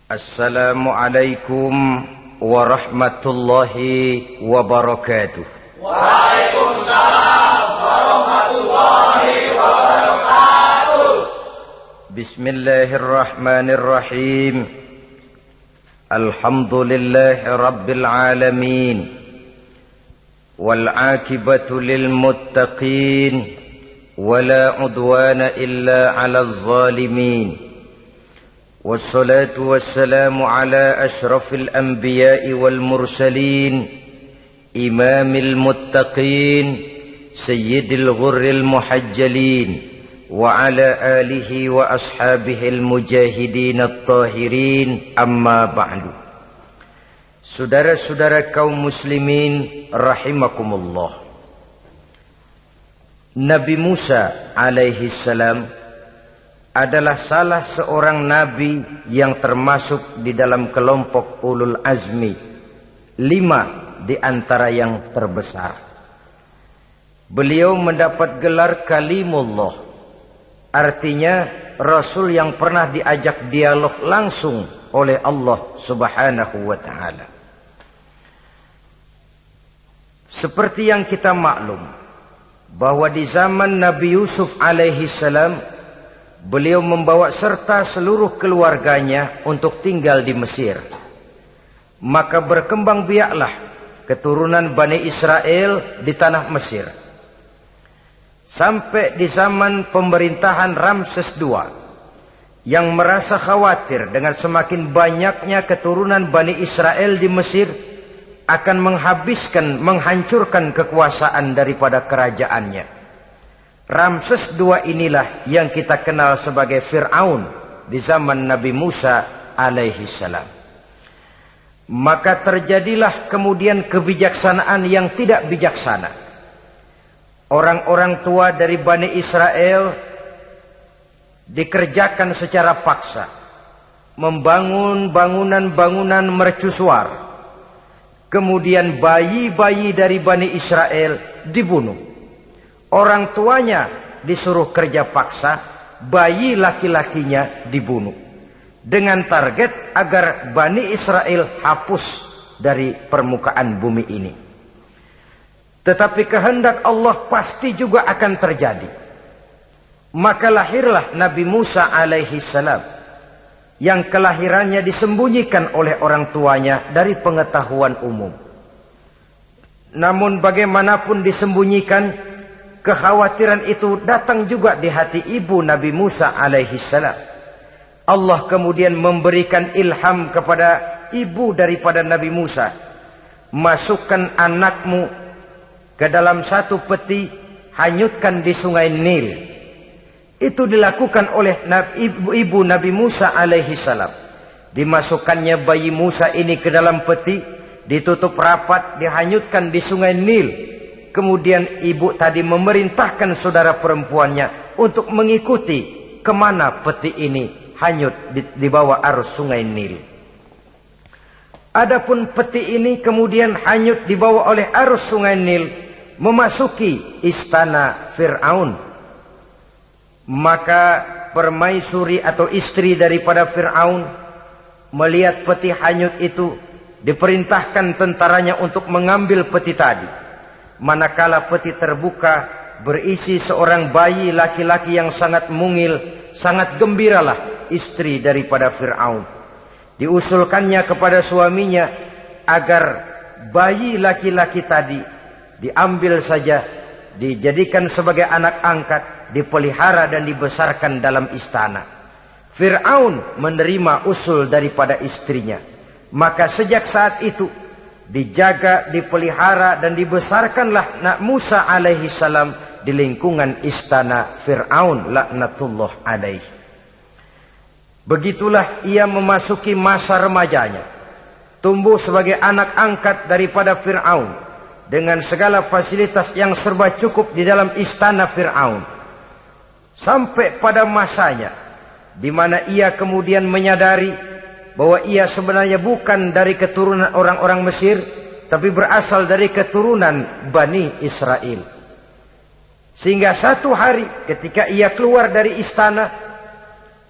Assalamualaikum warahmatullahi wabarakatuh. Waalaikumsalam warahmatullahi wabarakatuh. Bismillahirrahmanirrahim. Alhamdulillahi rabbil alamin. Wal aqibatu lil muttaqin. Wala udwana illa 'alal zalimin. والصلاة والسلام على أشرف الأنبياء والمرسلين إمام المتقين سيد الغر المحجلين وعلى آله وأصحابه المجاهدين الطاهرين أما بعد. Saudara-saudara kaum muslimin rahimakumullah. Nabi Musa alaihi salam adalah salah seorang nabi yang termasuk di dalam kelompok ulul azmi, 5 di antara yang terbesar. Beliau mendapat gelar kalimullah, artinya rasul yang pernah diajak dialog langsung oleh Allah subhanahu wa ta'ala. Seperti yang kita maklum bahwa di zaman Nabi Yusuf alaihi salam beliau membawa serta seluruh keluarganya untuk tinggal di Mesir. Maka berkembang biaklah keturunan Bani Israel di tanah Mesir. Sampai di zaman pemerintahan Ramses II yang merasa khawatir dengan semakin banyaknya keturunan Bani Israel di Mesir akan menghancurkan kekuasaan daripada kerajaannya. Ramses II inilah yang kita kenal sebagai Fir'aun di zaman Nabi Musa alaihi salam. Maka terjadilah kemudian kebijaksanaan yang tidak bijaksana. Orang-orang tua dari Bani Israel dikerjakan secara paksa, membangun bangunan-bangunan mercusuar. Kemudian bayi-bayi dari Bani Israel dibunuh. Orang tuanya disuruh kerja paksa, bayi laki-lakinya dibunuh. Dengan target agar Bani Israel hapus dari permukaan bumi ini. Tetapi kehendak Allah pasti juga akan terjadi. Maka lahirlah Nabi Musa alaihi salam, yang kelahirannya disembunyikan oleh orang tuanya dari pengetahuan umum. Namun bagaimanapun disembunyikan, kekhawatiran itu datang juga di hati ibu Nabi Musa alaihi salam. Allah kemudian memberikan ilham kepada ibu daripada Nabi Musa. Masukkan anakmu ke dalam satu peti, hanyutkan di sungai Nil. Itu dilakukan oleh ibu Nabi Musa alaihi salam. Dimasukkannya bayi Musa ini ke dalam peti, ditutup rapat, dihanyutkan di sungai Nil. Kemudian ibu tadi memerintahkan saudara perempuannya untuk mengikuti kemana peti ini hanyut di bawah arus sungai Nil. Adapun peti ini kemudian hanyut dibawa oleh arus sungai Nil memasuki istana Fir'aun. Maka permaisuri atau istri daripada Fir'aun melihat peti hanyut itu, diperintahkan tentaranya untuk mengambil peti tadi. Manakala peti terbuka, berisi seorang bayi laki-laki yang sangat mungil, sangat gembiralah istri daripada Fir'aun. Diusulkannya kepada suaminya agar bayi laki-laki tadi diambil saja, dijadikan sebagai anak angkat, dipelihara dan dibesarkan dalam istana. Fir'aun menerima usul daripada istrinya. Maka sejak saat itu dijaga, dipelihara dan dibesarkanlah Nabi Musa alaihi salam di lingkungan istana Fir'aun laknatullah alaihi. Begitulah ia memasuki masa remajanya, tumbuh sebagai anak angkat daripada Fir'aun dengan segala fasilitas yang serba cukup di dalam istana Fir'aun. Sampai pada masanya di mana ia kemudian menyadari bahwa ia sebenarnya bukan dari keturunan orang-orang Mesir, tapi berasal dari keturunan Bani Israel. Sehingga satu hari ketika ia keluar dari istana,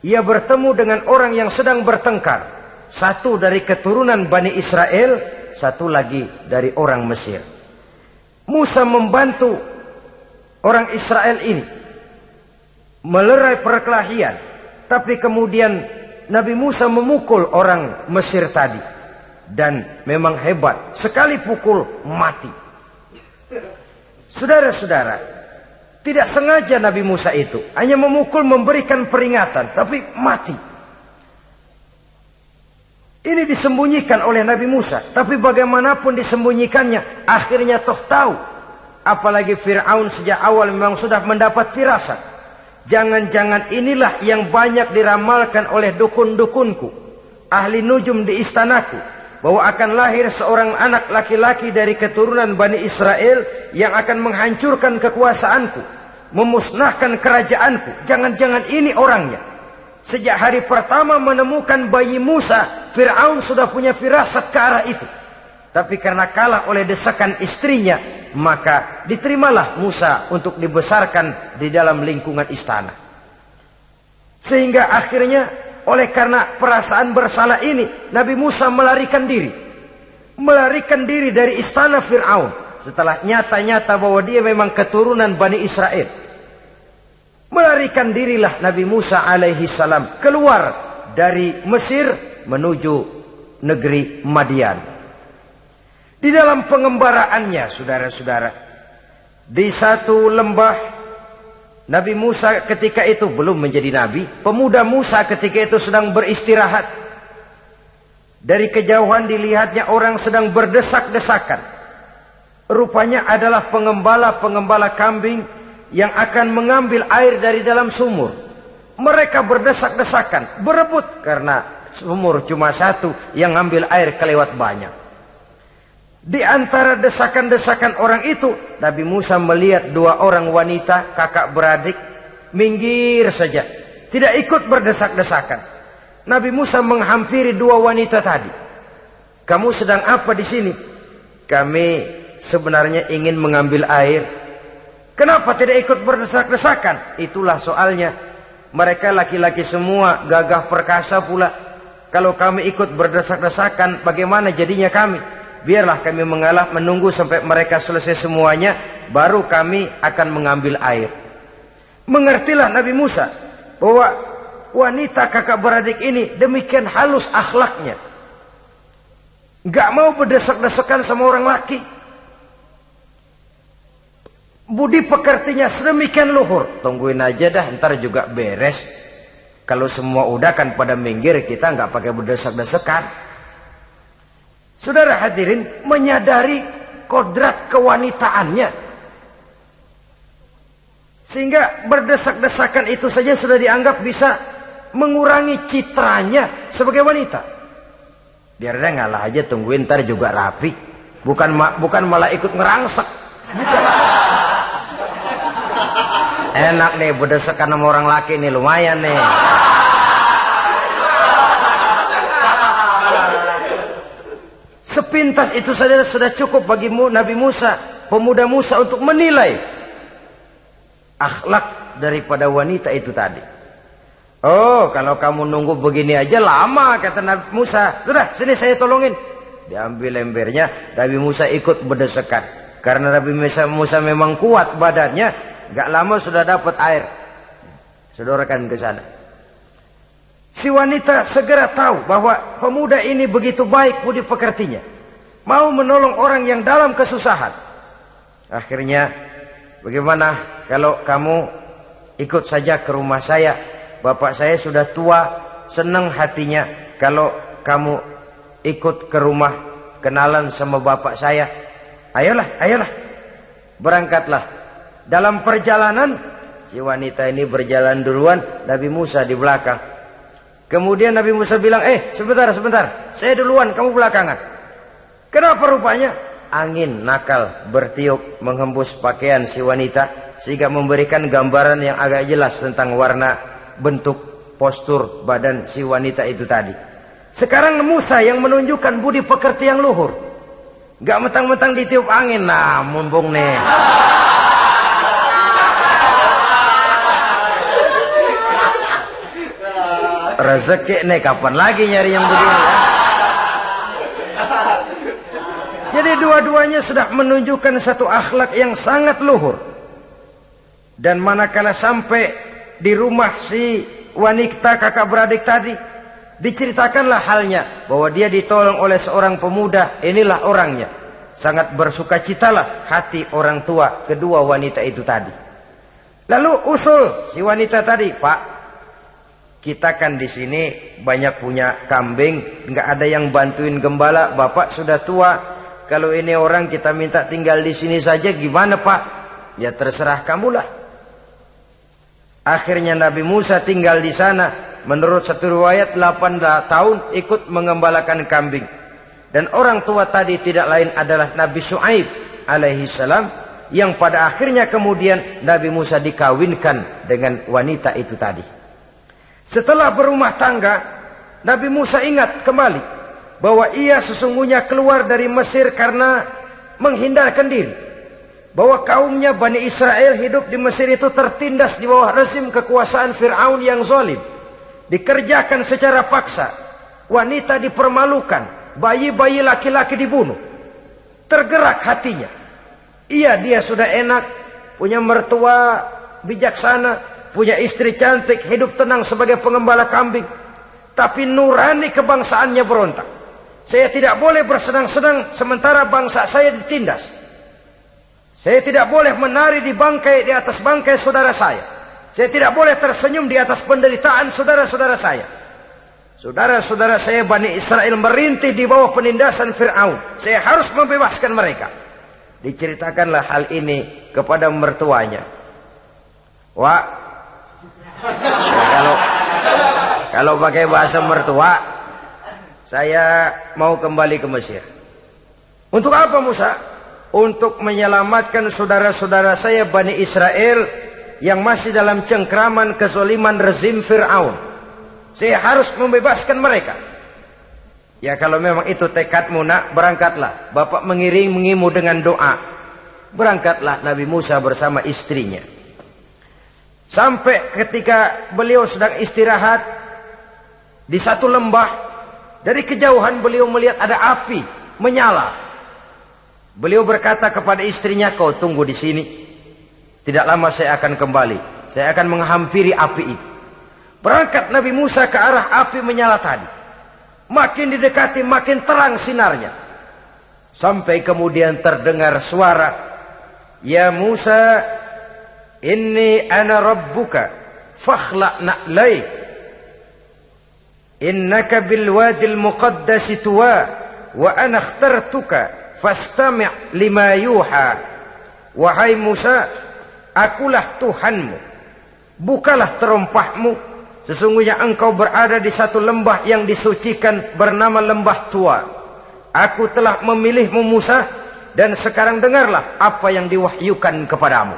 ia bertemu dengan orang yang sedang bertengkar Satu dari keturunan Bani Israel, satu lagi dari orang Mesir. Musa membantu orang Israel ini melerai perkelahian, tapi kemudian Nabi Musa memukul orang Mesir tadi, dan memang hebat, sekali pukul mati. Saudara-saudara, tidak sengaja Nabi Musa itu hanya memukul, memberikan peringatan, tapi mati. Ini disembunyikan oleh Nabi Musa, tapi bagaimanapun disembunyikannya, akhirnya toh tahu. Apalagi Fir'aun sejak awal memang sudah mendapat firasat. Jangan-jangan inilah yang banyak diramalkan oleh dukun-dukunku, ahli nujum di istanaku, bahwa akan lahir seorang anak laki-laki dari keturunan Bani Israel yang akan menghancurkan kekuasaanku, memusnahkan kerajaanku. Jangan-jangan ini orangnya. Sejak hari pertama menemukan bayi Musa, Fir'aun sudah punya firasat ke arah itu. Tapi karena kalah oleh desakan istrinya, maka diterimalah Musa untuk dibesarkan di dalam lingkungan istana. Sehingga akhirnya oleh karena perasaan bersalah ini, Nabi Musa melarikan diri. Melarikan diri dari istana Fir'aun. Setelah nyata-nyata bahwa dia memang keturunan Bani Israel. Melarikan dirilah Nabi Musa alaihi salam keluar dari Mesir menuju negeri Madian. Di dalam pengembaraannya, saudara-saudara, di satu lembah, Nabi Musa ketika itu belum menjadi nabi. Pemuda Musa ketika itu sedang beristirahat. Dari kejauhan dilihatnya orang sedang berdesak-desakan. Rupanya adalah pengembala-pengembala kambing yang akan mengambil air dari dalam sumur. Mereka berdesak-desakan, berebut karena sumur cuma satu, yang ngambil air kelewat banyak. Di antara desakan-desakan orang itu, Nabi Musa melihat dua orang wanita kakak beradik minggir saja, tidak ikut berdesak-desakan. Nabi Musa menghampiri dua wanita tadi. Kamu sedang apa di sini? Kami sebenarnya ingin mengambil air. Kenapa tidak ikut berdesak-desakan? Itulah soalnya. Mereka laki-laki semua, gagah perkasa pula. Kalau kami ikut berdesak-desakan, bagaimana jadinya kami? Biarlah kami mengalah menunggu sampai mereka selesai semuanya, baru kami akan mengambil air. Mengertilah Nabi Musa bahwa wanita kakak beradik ini demikian halus akhlaknya. Gak mau berdesak-desakan sama orang laki. Budi pekertinya sedemikian luhur. Tungguin aja dah, ntar juga beres. Kalau semua udah kan pada minggir, kita gak pakai berdesak-desakan. Saudara hadirin, menyadari kodrat kewanitaannya, sehingga berdesak-desakan itu saja sudah dianggap bisa mengurangi citranya sebagai wanita. Biar dia ngalah aja, tungguin ntar juga rapi. Bukan malah ikut ngerangsek. Enak nih berdesakan sama orang laki nih, lumayan nih. Sepintas itu saja sudah cukup bagi Nabi Musa, pemuda Musa, untuk menilai akhlak daripada wanita itu tadi. Oh, kalau kamu nunggu begini aja lama, kata Nabi Musa. Sudah, sini saya tolongin. Diambil embernya, Nabi Musa ikut berdesakan. Karena Nabi Musa memang kuat badannya, gak lama sudah dapat air. Sodorakan ke sana. Si wanita segera tahu bahwa pemuda ini begitu baik budi pekertinya, mau menolong orang yang dalam kesusahan. Akhirnya, bagaimana kalau kamu ikut saja ke rumah saya? Bapak saya sudah tua, senang hatinya kalau kamu ikut ke rumah, kenalan sama bapak saya. Ayolah, ayolah, berangkatlah. Dalam perjalanan, si wanita ini berjalan duluan, Nabi Musa di belakang. Kemudian Nabi Musa bilang, sebentar, saya duluan, kamu belakangan. Kenapa rupanya? Angin nakal bertiup menghembus pakaian si wanita, sehingga memberikan gambaran yang agak jelas tentang warna, bentuk, postur badan si wanita itu tadi. Sekarang Musa yang menunjukkan budi pekerti yang luhur. Gak mentang-mentang ditiup angin, nah mumpung nih. rezeki nih kapan lagi nyari yang begini ya? Jadi dua-duanya sudah menunjukkan satu akhlak yang sangat luhur. Dan manakala sampai di rumah si wanita kakak beradik tadi, diceritakanlah halnya bahwa dia ditolong oleh seorang pemuda. Inilah orangnya. Sangat bersukacitalah hati orang tua kedua wanita itu tadi. Lalu usul si wanita tadi, Pak, kita kan di sini banyak punya kambing, nggak ada yang bantuin gembala. Bapak sudah tua. Kalau ini orang kita minta tinggal di sini saja, gimana Pak? Ya terserah kamulah. Akhirnya Nabi Musa tinggal di sana. Menurut satu riwayat 8 tahun ikut mengembalakan kambing. Dan orang tua tadi tidak lain adalah Nabi Syuaib alaihi salam, yang pada akhirnya kemudian Nabi Musa dikawinkan dengan wanita itu tadi. Setelah berumah tangga, Nabi Musa ingat kembali bahwa ia sesungguhnya keluar dari Mesir karena menghindarkan diri. Bahwa kaumnya Bani Israel hidup di Mesir itu tertindas di bawah rezim kekuasaan Fir'aun yang zalim. Dikerjakan secara paksa. Wanita dipermalukan. Bayi-bayi laki-laki dibunuh. Tergerak hatinya. Dia sudah enak. Punya mertua bijaksana. Punya istri cantik. Hidup tenang sebagai pengembala kambing. Tapi nurani kebangsaannya berontak. Saya tidak boleh bersenang-senang sementara bangsa saya ditindas. Saya tidak boleh menari di atas bangkai saudara saya. Saya tidak boleh tersenyum di atas penderitaan saudara-saudara saya. Saudara-saudara saya Bani Israel merintih di bawah penindasan Fir'aun. Saya harus membebaskan mereka. Diceritakanlah hal ini kepada mertuanya. Wah, kalau pakai bahasa mertua, saya mau kembali ke Mesir. Untuk apa Musa? Untuk menyelamatkan saudara-saudara saya Bani Israel yang masih dalam cengkraman kezaliman rezim Fir'aun. Saya harus membebaskan mereka. Ya kalau memang itu tekadmu nak, berangkatlah. Bapak mengiringimu dengan doa. Berangkatlah Nabi Musa bersama istrinya. Sampai ketika beliau sedang istirahat di satu lembah, dari kejauhan beliau melihat ada api menyala. Beliau berkata kepada istrinya, kau tunggu di sini. Tidak lama saya akan kembali. Saya akan menghampiri api itu. Berangkat Nabi Musa ke arah api menyala tadi. Makin didekati makin terang sinarnya. Sampai kemudian terdengar suara, ya Musa, inni ana rabbuka fakhla' na'laik. Innaka bil wadil muqaddasi tuwa wa ana akhtartuka fastami' lima yuha. Wahai Musa, akulah Tuhanmu. Bukalah terompahmu. Sesungguhnya engkau berada di satu lembah yang disucikan bernama lembah tua. Aku telah memilihmu Musa, dan sekarang dengarlah apa yang diwahyukan kepadamu.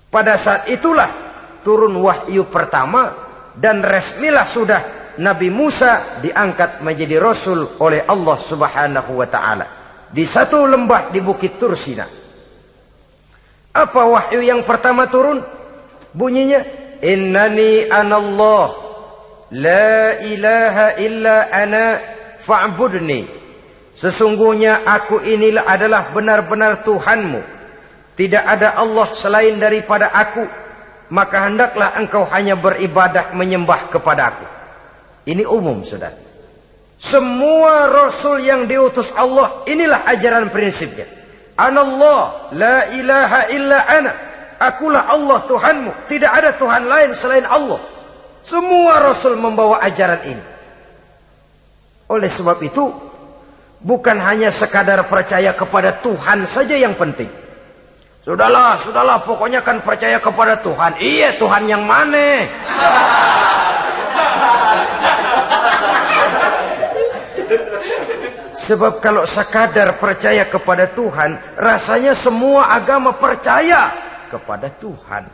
Pada saat itulah turun wahyu pertama, dan resmilah sudah Nabi Musa diangkat menjadi Rasul oleh Allah Subhanahu wa ta'ala. Di satu lembah di Bukit Tursina. Apa wahyu yang pertama turun? Bunyinya, innani anallah, la ilaha illa ana fa'budni. Sesungguhnya aku inilah adalah benar-benar Tuhanmu. Tidak ada Allah selain daripada aku. Maka hendaklah engkau hanya beribadah menyembah kepadaku. Ini umum, saudara. Semua Rasul yang diutus Allah, inilah ajaran prinsipnya. Anallah, la ilaha illa ana. Akulah Allah Tuhanmu. Tidak ada Tuhan lain selain Allah. Semua Rasul membawa ajaran ini. Oleh sebab itu, bukan hanya sekadar percaya kepada Tuhan saja yang penting. Sudahlah, pokoknya kan percaya kepada Tuhan. Iya, Tuhan yang mana? Sebab kalau sekadar percaya kepada Tuhan, rasanya semua agama percaya kepada Tuhan.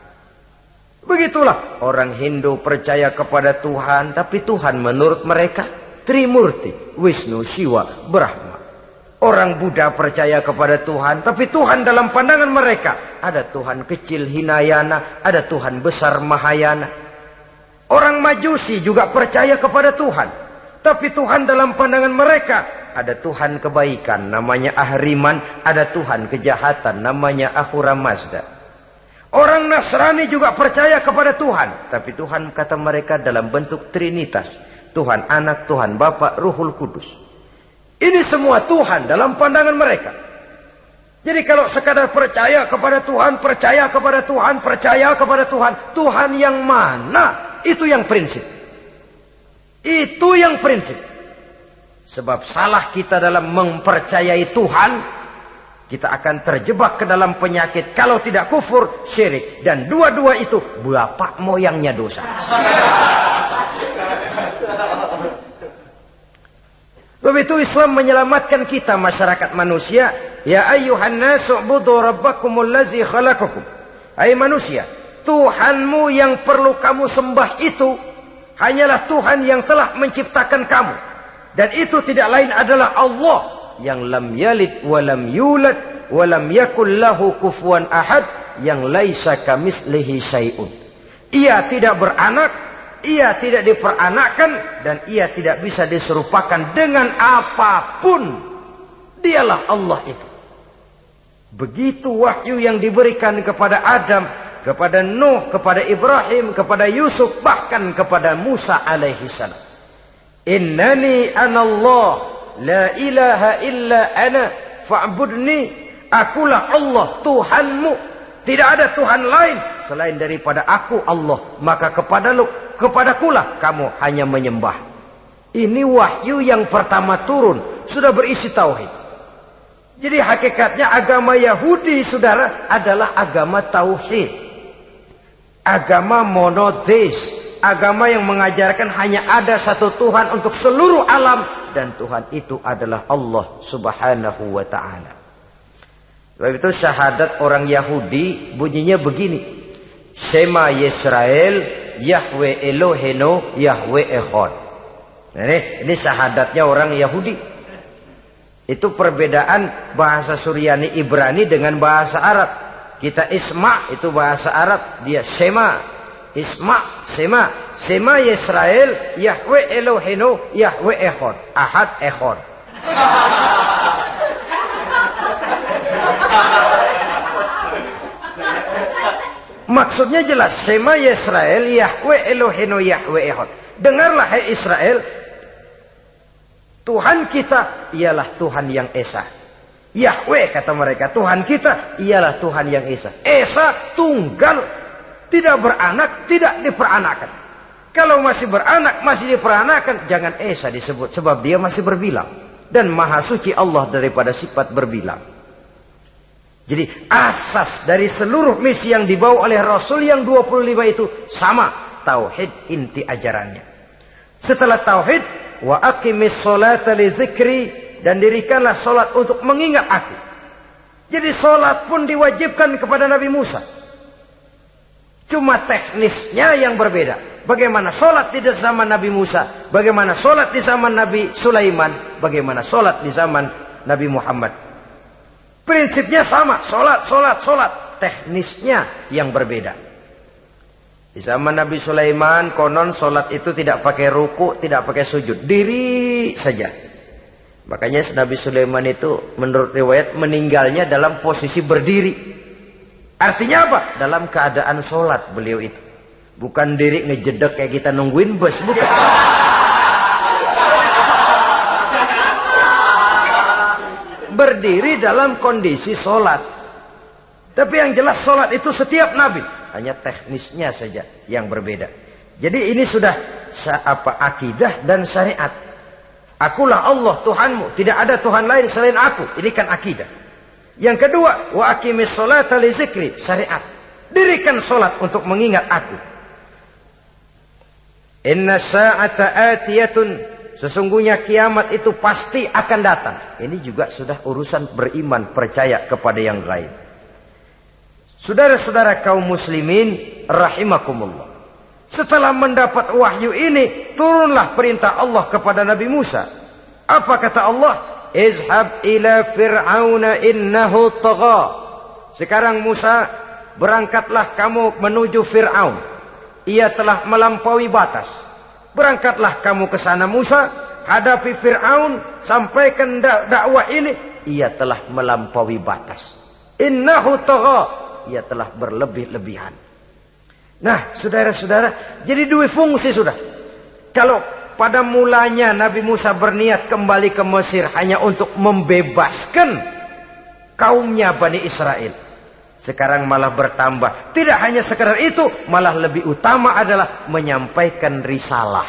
Begitulah orang Hindu percaya kepada Tuhan, tapi Tuhan menurut mereka Trimurti, Wisnu, Siwa, Brahma. Orang Buddha percaya kepada Tuhan, tapi Tuhan dalam pandangan mereka ada Tuhan kecil Hinayana, ada Tuhan besar Mahayana. Orang Majusi juga percaya kepada Tuhan. Tapi Tuhan dalam pandangan mereka, ada Tuhan kebaikan, namanya Ahriman. Ada Tuhan kejahatan, namanya Ahura Mazda. Orang Nasrani juga percaya kepada Tuhan. Tapi Tuhan kata mereka dalam bentuk Trinitas. Tuhan Anak, Tuhan Bapa, Ruhul Kudus. Ini semua Tuhan dalam pandangan mereka. Jadi kalau sekadar percaya kepada Tuhan, percaya kepada Tuhan, percaya kepada Tuhan. Tuhan yang mana? Itu yang prinsip. Itu yang prinsip. Sebab salah kita dalam mempercayai Tuhan, kita akan terjebak ke dalam penyakit. Kalau tidak kufur, syirik. Dan dua-dua itu bapak moyangnya dosa. Begitu Islam menyelamatkan kita masyarakat manusia. Ya ayyuhan nasu ubudu rabbakumul ladzi khalaqakum. Hai manusia, Tuhanmu yang perlu kamu sembah itu hanyalah Tuhan yang telah menciptakan kamu. Dan itu tidak lain adalah Allah yang lam yalid wa lam yulad wa lam yakul lahu kufuwan ahad, yang laisa kamitslihi syai'un. Ia tidak beranak, ia tidak diperanakkan, dan ia tidak bisa diserupakan dengan apapun. Dialah Allah itu. Begitu wahyu yang diberikan kepada Adam, kepada Nuh, kepada Ibrahim, kepada Yusuf, bahkan kepada Musa alaihi salam. Innani anallah, la ilaha illa ana, fa'budni. Akulah Allah, Tuhanmu. Tidak ada Tuhan lain selain daripada aku Allah. Maka kepadakulah kamu hanya menyembah. Ini wahyu yang pertama turun, sudah berisi tauhid. Jadi hakikatnya agama Yahudi, saudara, adalah agama tauhid. Agama monoteis. Agama yang mengajarkan hanya ada satu Tuhan untuk seluruh alam. Dan Tuhan itu adalah Allah subhanahu wa ta'ala. Sebab itu syahadat orang Yahudi bunyinya begini. Shema Yisrael, Yahweh Elohenu, Yahweh Echad. Ini syahadatnya orang Yahudi. Itu perbedaan bahasa Suryani Ibrani dengan bahasa Arab. Kita Isma itu bahasa Arab, dia Shema. Isma, Shema. Shema Yisrael, Yahweh Elohenu, Yahweh Echad. Ahad Echad. Maksudnya jelas. Shema Yisrael, Yahweh Elohenu, Yahweh Echad. Dengarlah hai Israel, Tuhan kita ialah Tuhan yang Esa. Yahweh kata mereka, Tuhan kita ialah Tuhan yang Esa. Esa tunggal, tidak beranak, tidak diperanakan. Kalau masih beranak, masih diperanakan, jangan Esa disebut, sebab dia masih berbilang. Dan maha suci Allah daripada sifat berbilang. Jadi asas dari seluruh misi yang dibawa oleh Rasul yang 25 itu sama. Tauhid inti ajarannya. Setelah tauhid, wa aqimis sholata li zikri, dan dirikanlah solat untuk mengingat aku. Jadi solat pun diwajibkan kepada Nabi Musa. Cuma teknisnya yang berbeda. Bagaimana solat di zaman Nabi Musa, bagaimana solat di zaman Nabi Sulaiman, bagaimana solat di zaman Nabi Muhammad. Prinsipnya sama, solat. Teknisnya yang berbeda. Di zaman Nabi Sulaiman, konon solat itu tidak pakai ruku, tidak pakai sujud. Diri saja. Makanya Nabi Sulaiman itu menurut riwayat meninggalnya dalam posisi berdiri. Artinya apa? Dalam keadaan solat beliau itu. Bukan diri ngejedek kayak kita nungguin bus, bukan. Berdiri dalam kondisi solat. Tapi yang jelas solat itu setiap Nabi. Hanya teknisnya saja yang berbeda. Jadi ini sudah akidah dan syariat. Akulah Allah Tuhanmu, tidak ada Tuhan lain selain aku. Ini kan akidah. Yang kedua, wa aqimis sholata li zikri, syariat. Dirikan solat untuk mengingat aku. Inna sa'ata atiyatun, sesungguhnya kiamat itu pasti akan datang. Ini juga sudah urusan beriman, percaya kepada yang gaib. Saudara-saudara kaum muslimin rahimakumullah. Setelah mendapat wahyu ini, turunlah perintah Allah kepada Nabi Musa. Apa kata Allah? Izhab ila fir'auna innahu tagha. Sekarang Musa, berangkatlah kamu menuju Fir'aun. ia telah melampaui batas. Berangkatlah kamu ke sana Musa, hadapi Fir'aun, sampaikan dakwah ini. Ia telah melampaui batas. Innahu tagha, ia telah berlebih-lebihan. Nah, saudara-saudara, jadi dua fungsi sudah. Kalau pada mulanya Nabi Musa berniat kembali ke Mesir hanya untuk membebaskan kaumnya Bani Israel, sekarang malah bertambah. Tidak hanya sekedar itu, malah lebih utama adalah menyampaikan risalah,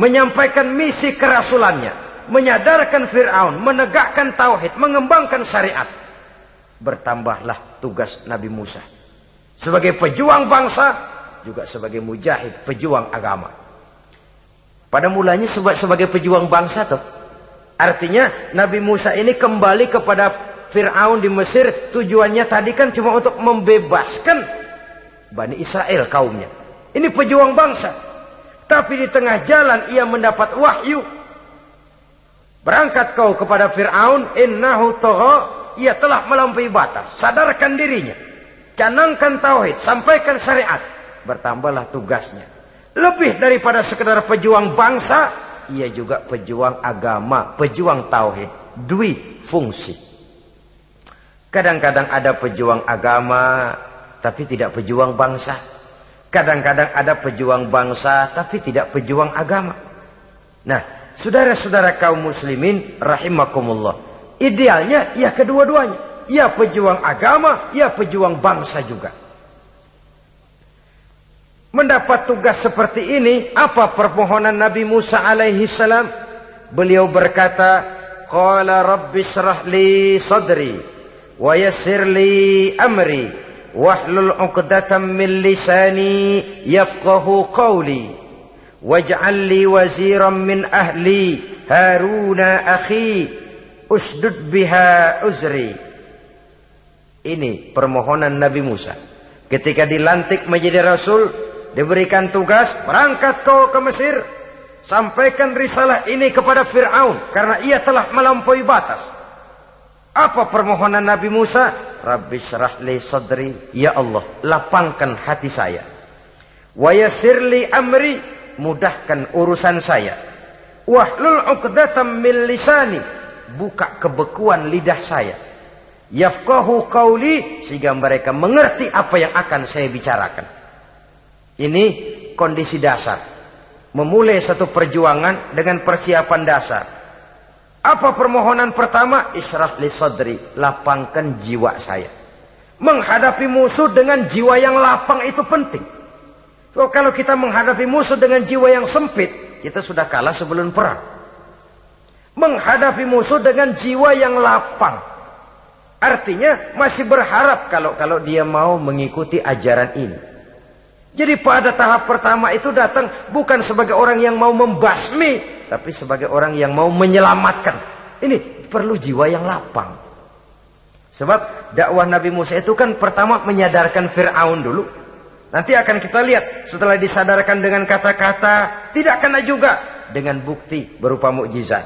menyampaikan misi kerasulannya, menyadarkan Fir'aun, menegakkan tauhid, mengembangkan syariat. Bertambahlah tugas Nabi Musa sebagai pejuang bangsa, juga sebagai mujahid, pejuang agama. Pada mulanya sebagai pejuang bangsa tuh. Artinya Nabi Musa ini kembali kepada Fir'aun di Mesir, tujuannya tadi kan cuma untuk membebaskan Bani Israel kaumnya. Ini pejuang bangsa. Tapi di tengah jalan ia mendapat wahyu. Berangkat kau kepada Fir'aun, innahu tagha, ia telah melampaui batas. Sadarkan dirinya, canangkan tauhid, sampaikan syariat. Bertambahlah tugasnya. Lebih daripada sekedar pejuang bangsa, ia juga pejuang agama, pejuang tauhid. Dwi fungsi. Kadang-kadang ada pejuang agama tapi tidak pejuang bangsa. Kadang-kadang ada pejuang bangsa tapi tidak pejuang agama. Nah, saudara-saudara kaum muslimin rahimakumullah, idealnya ya kedua-duanya. Ya pejuang agama, ya pejuang bangsa juga. Mendapat tugas seperti ini, apa permohonan Nabi Musa alaihi salam? Beliau berkata, qala rabbi shrah li sadri wa yassir li amri wahlul 'uqdatam min lisani yafqahu qawli waj'al li waziran min ahli Haruna akhi usdud biha uzri. Ini permohonan Nabi Musa ketika dilantik menjadi rasul, diberikan tugas, berangkat kau ke Mesir, sampaikan risalah ini kepada Fir'aun karena ia telah melampaui batas. Apa permohonan Nabi Musa? Rabbi syrah li sadri, ya Allah, lapangkan hati saya. Wa yassir li amri, mudahkan urusan saya. Wahlul 'uqdatam min lisani, buka kebekuan lidah saya. Yafqahu qawli, sehingga mereka mengerti apa yang akan saya bicarakan. Ini kondisi dasar. Memulai satu perjuangan dengan persiapan dasar. Apa permohonan pertama? Isyrah li sadri, lapangkan jiwa saya. Menghadapi musuh dengan jiwa yang lapang itu penting. So, kalau kita menghadapi musuh dengan jiwa yang sempit, kita sudah kalah sebelum perang. Menghadapi musuh dengan jiwa yang lapang, artinya masih berharap kalau dia mau mengikuti ajaran ini. Jadi pada tahap pertama itu datang bukan sebagai orang yang mau membasmi, tapi sebagai orang yang mau menyelamatkan. Ini perlu jiwa yang lapang. Sebab dakwah Nabi Musa itu kan pertama menyadarkan Fir'aun dulu. Nanti akan kita lihat setelah disadarkan dengan kata-kata, tidak kena juga dengan bukti berupa mukjizat.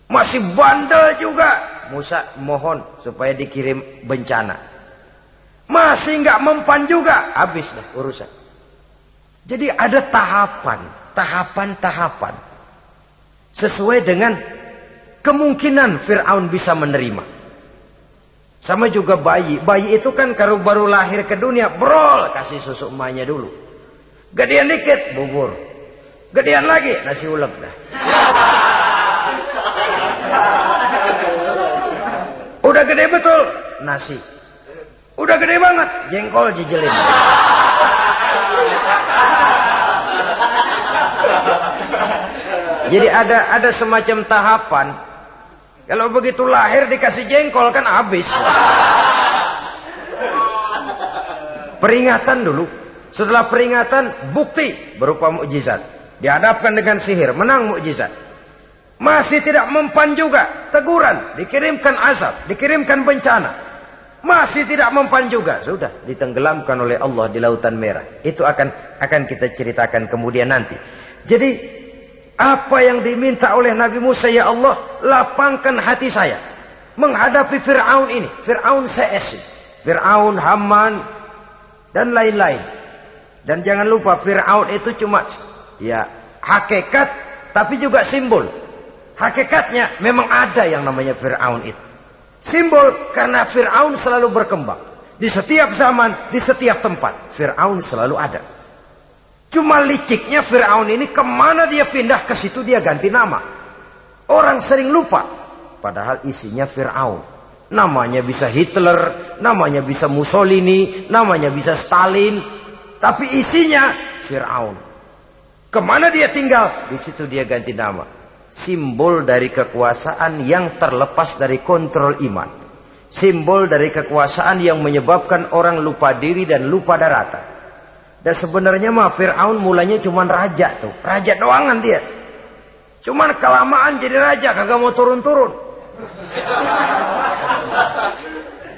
Masih bandel juga. Musa mohon supaya dikirim bencana. Masih nggak mempan juga, habis dah urusan. Jadi ada tahapan sesuai dengan kemungkinan Fir'aun bisa menerima. Sama juga bayi itu kan kalau baru lahir ke dunia, brol, kasih susu emaknya dulu. Gedean dikit, bubur. Gedean lagi, nasi ulek dah. Udah gede betul, nasi. Udah gede banget, jengkol jijelin. Jadi ada semacam tahapan. Kalau begitu lahir dikasih jengkol kan habis. Peringatan dulu. Setelah peringatan, bukti berupa mukjizat. Dihadapkan dengan sihir, menang mukjizat. Masih tidak mempan juga, teguran, dikirimkan azab, dikirimkan bencana. Masih tidak mempan juga, sudah ditenggelamkan oleh Allah di Lautan Merah. Itu akan kita ceritakan kemudian nanti. Jadi apa yang diminta oleh Nabi Musa, ya Allah, lapangkan hati saya menghadapi Fir'aun ini, Fir'aun CS, Fir'aun, Haman dan lain-lain. Dan jangan lupa Fir'aun itu cuma ya hakikat tapi juga simbol. Hakikatnya memang ada yang namanya Fir'aun itu. Simbol karena Fir'aun selalu berkembang. Di setiap zaman, di setiap tempat Fir'aun selalu ada. Cuma liciknya Fir'aun ini kemana dia pindah, ke situ dia ganti nama. Orang sering lupa padahal isinya Fir'aun. Namanya bisa Hitler, namanya bisa Mussolini, namanya bisa Stalin, tapi isinya Fir'aun. Kemana dia tinggal, di situ dia ganti nama. Simbol dari kekuasaan yang terlepas dari kontrol iman. Simbol dari kekuasaan yang menyebabkan orang lupa diri dan lupa daratan. Dan sebenarnya mah Fir'aun mulanya cuma raja tuh, raja doangan dia. Cuman kelamaan jadi raja, kagak mau turun-turun.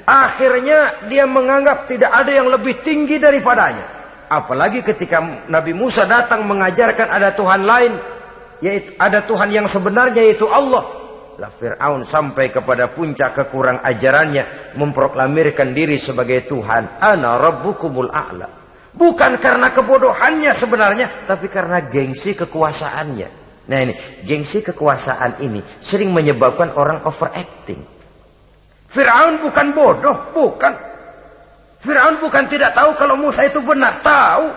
Akhirnya dia menganggap tidak ada yang lebih tinggi daripadanya. Apalagi ketika Nabi Musa datang mengajarkan ada Tuhan lain, yaitu ada Tuhan yang sebenarnya yaitu Allah. Lah Fir'aun sampai kepada puncak kekurang ajarannya, memproklamirkan diri sebagai Tuhan. Ana rabbukumul a'la. Bukan karena kebodohannya sebenarnya, tapi karena gengsi kekuasaannya. Nah ini, gengsi kekuasaan ini sering menyebabkan orang overacting. Fir'aun bukan bodoh, bukan. Fir'aun bukan tidak tahu kalau Musa itu benar, tahu.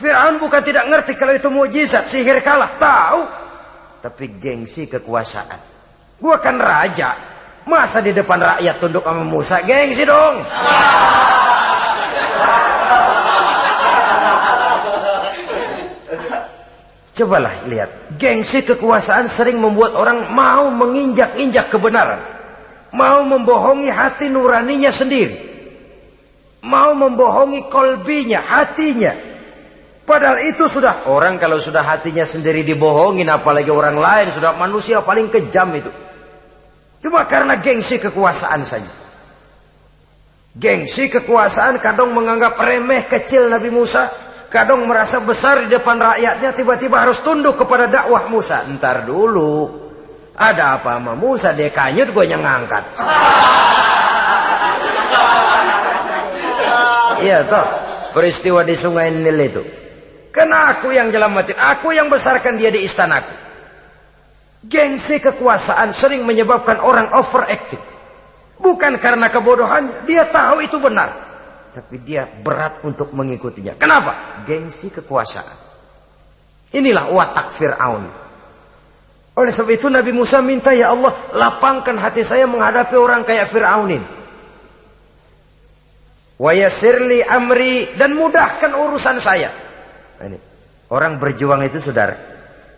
Fir'aun bukan tidak ngerti kalau itu mukjizat, sihir kalah, tahu. Tapi gengsi kekuasaan. Gua kan raja, masa di depan rakyat tunduk sama Musa, gengsi dong. Cobalah lihat, gengsi kekuasaan sering membuat orang mau menginjak-injak kebenaran. Mau membohongi hati nuraninya sendiri. Mau membohongi kolbinya, hatinya. Padahal itu sudah, orang kalau sudah hatinya sendiri dibohongin, apalagi orang lain, sudah manusia paling kejam itu. Cuma karena gengsi kekuasaan saja. Gengsi kekuasaan kadang menganggap remeh kecil Nabi Musa. Kadang merasa besar di depan rakyatnya, tiba-tiba harus tunduk kepada dakwah Musa. Ntar dulu, ada apa sama Musa? Dia kanyut, gue yang ngangkat. Iya toh, peristiwa di Sungai Nil itu. Karena aku yang jelamatin, aku yang besarkan dia di istanaku. Gengsi kekuasaan sering menyebabkan orang overacting. Bukan karena kebodohannya, dia tahu itu benar. Tapi dia berat untuk mengikutinya. Kenapa? Gengsi kekuasaan. Inilah watak Fir'aun. Oleh sebab itu Nabi Musa minta, ya Allah, lapangkan hati saya menghadapi orang kayak Fir'aun ini. Wa yassirli amri, dan mudahkan urusan saya. Ini orang berjuang itu, saudara,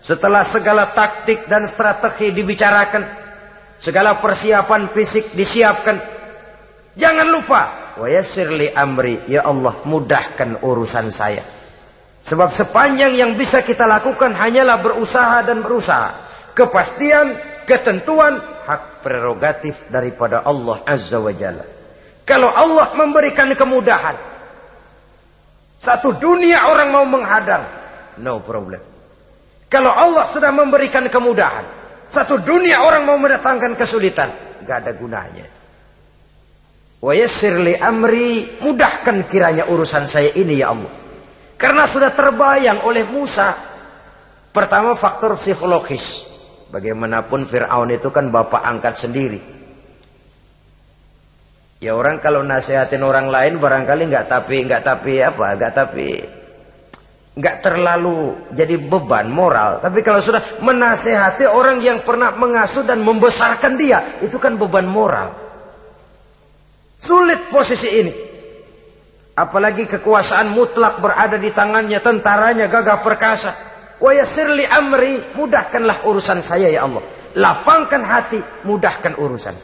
setelah segala taktik dan strategi dibicarakan, segala persiapan fisik disiapkan, jangan lupa wa yassirli amri, ya Allah, mudahkan urusan saya. Sebab sepanjang yang bisa kita lakukan hanyalah berusaha dan berusaha. Kepastian, ketentuan, hak prerogatif daripada Allah Azza wa Jalla. Kalau Allah memberikan kemudahan, satu dunia orang mau menghadang, no problem. Kalau Allah sudah memberikan kemudahan, satu dunia orang mau mendatangkan kesulitan, gak ada gunanya. Wa yassirli amri, mudahkan kiranya urusan saya ini ya Allah. Karena sudah terbayang oleh Musa. Pertama, faktor psikologis. Bagaimanapun Fir'aun itu kan bapak angkat sendiri. Ya orang kalau nasihatin orang lain barangkali nggak terlalu jadi beban moral. Tapi kalau sudah menasehati orang yang pernah mengasuh dan membesarkan dia, itu kan beban moral. Sulit posisi ini. Apalagi kekuasaan mutlak berada di tangannya, tentaranya gagah perkasa. Wa yassirli amri, mudahkanlah urusan saya ya Allah. Lapangkan hati, mudahkan urusan.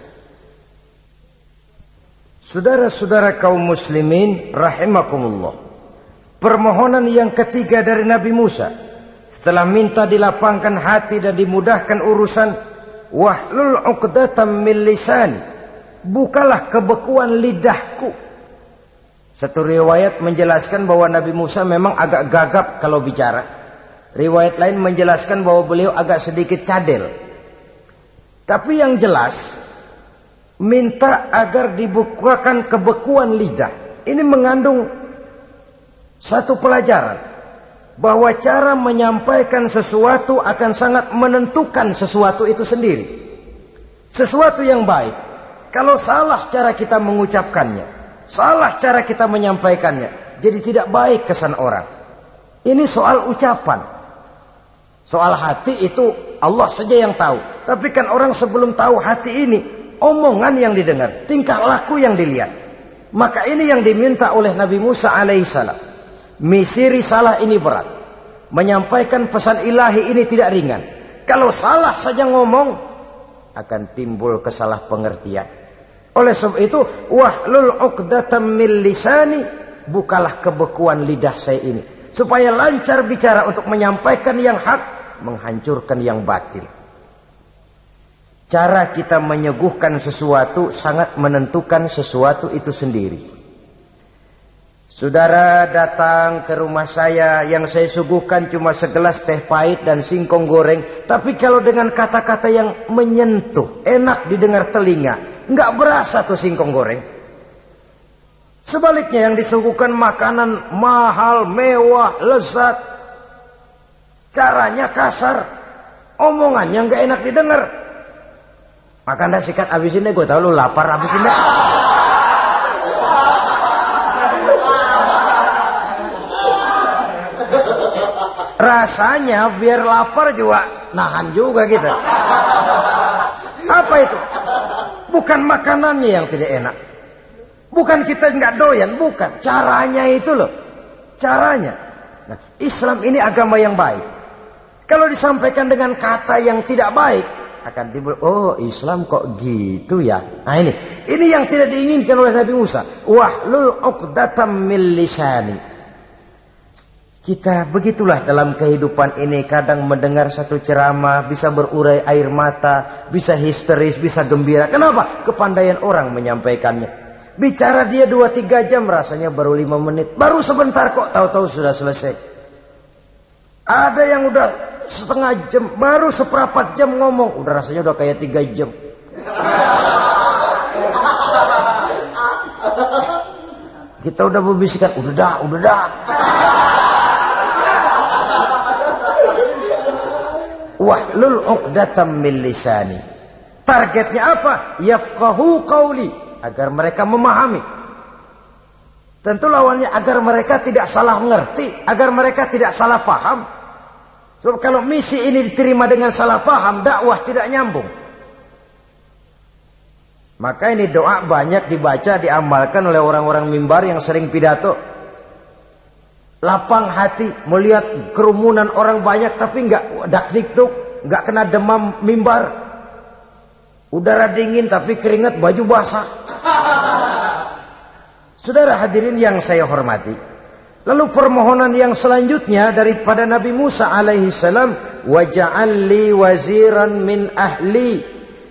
Saudara-saudara kaum muslimin rahimakumullah. Permohonan yang ketiga dari Nabi Musa, setelah minta dilapangkan hati dan dimudahkan urusan, wahlul 'uqdatam min lisani, bukalah kebekuan lidahku. Satu riwayat menjelaskan bahwa Nabi Musa memang agak gagap kalau bicara. Riwayat lain menjelaskan bahwa beliau agak sedikit cadel. Tapi yang jelas, minta agar dibukakan kebekuan lidah. Ini mengandung Satu pelajaran bahwa cara menyampaikan sesuatu akan sangat menentukan sesuatu itu sendiri. Sesuatu yang baik, kalau salah cara kita mengucapkannya, salah cara kita menyampaikannya, jadi tidak baik kesan orang. Ini soal ucapan. Soal hati itu Allah saja yang tahu. Tapi kan orang sebelum tahu hati ini, omongan yang didengar, tingkah laku yang dilihat. Maka ini yang diminta oleh Nabi Musa alaihissalam. Misi risalah ini berat. Menyampaikan pesan ilahi ini tidak ringan. Kalau salah saja ngomong, akan timbul kesalah pengertian. Oleh sebab itu, wahlul 'uqdatam min lisani, bukalah kebekuan lidah saya ini, supaya lancar bicara untuk menyampaikan yang hak, menghancurkan yang batil. Cara kita menyuguhkan sesuatu sangat menentukan sesuatu itu sendiri. Saudara datang ke rumah saya, yang saya suguhkan cuma segelas teh pahit dan singkong goreng, tapi kalau dengan kata-kata yang menyentuh, enak didengar telinga, nggak berasa tuh singkong goreng. Sebaliknya yang disuguhkan makanan mahal, mewah, lezat, caranya kasar, omongannya nggak enak didengar. Makan dah sikat abisin deh, gue tau lu lapar, abisin deh. Rasanya biar lapar juga nahan juga kita. Apa itu? Bukan makanannya yang tidak enak, bukan kita nggak doyan, bukan caranya itu loh, caranya. Nah, Islam ini agama yang baik. Kalau disampaikan dengan kata yang tidak baik, akan timbul, oh Islam kok gitu ya. Nah ini yang tidak diinginkan oleh Nabi Musa. Wahlul 'uqdatam min lisani. Kita begitulah dalam kehidupan ini, kadang mendengar satu ceramah bisa berurai air mata, bisa histeris, bisa gembira. Kenapa? Kepandaian orang menyampaikannya. Bicara dia 2-3 jam, rasanya baru 5 menit. Baru sebentar kok, tahu-tahu sudah selesai. Ada yang udah setengah jam, baru seperempat jam ngomong, udah rasanya udah kayak 3 jam. Kita udah berbisikkan, udah dah. Wahlul 'uqdatam min lisani. Targetnya apa? Yafqahu qauli, agar mereka memahami. Tentu lawannya agar mereka tidak salah mengerti, agar mereka tidak salah paham. Sebab kalau misi ini diterima dengan salah paham, dakwah tidak nyambung. Maka ini doa banyak dibaca, diamalkan oleh orang-orang mimbar yang sering pidato. Lapang hati melihat kerumunan orang banyak, tapi nggak dak-dikduk, nggak kena demam mimbar. Udara dingin tapi keringat, baju basah. Saudara hadirin yang saya hormati, lalu permohonan yang selanjutnya daripada Nabi Musa alaihi salam, waj'al li waziran min ahli,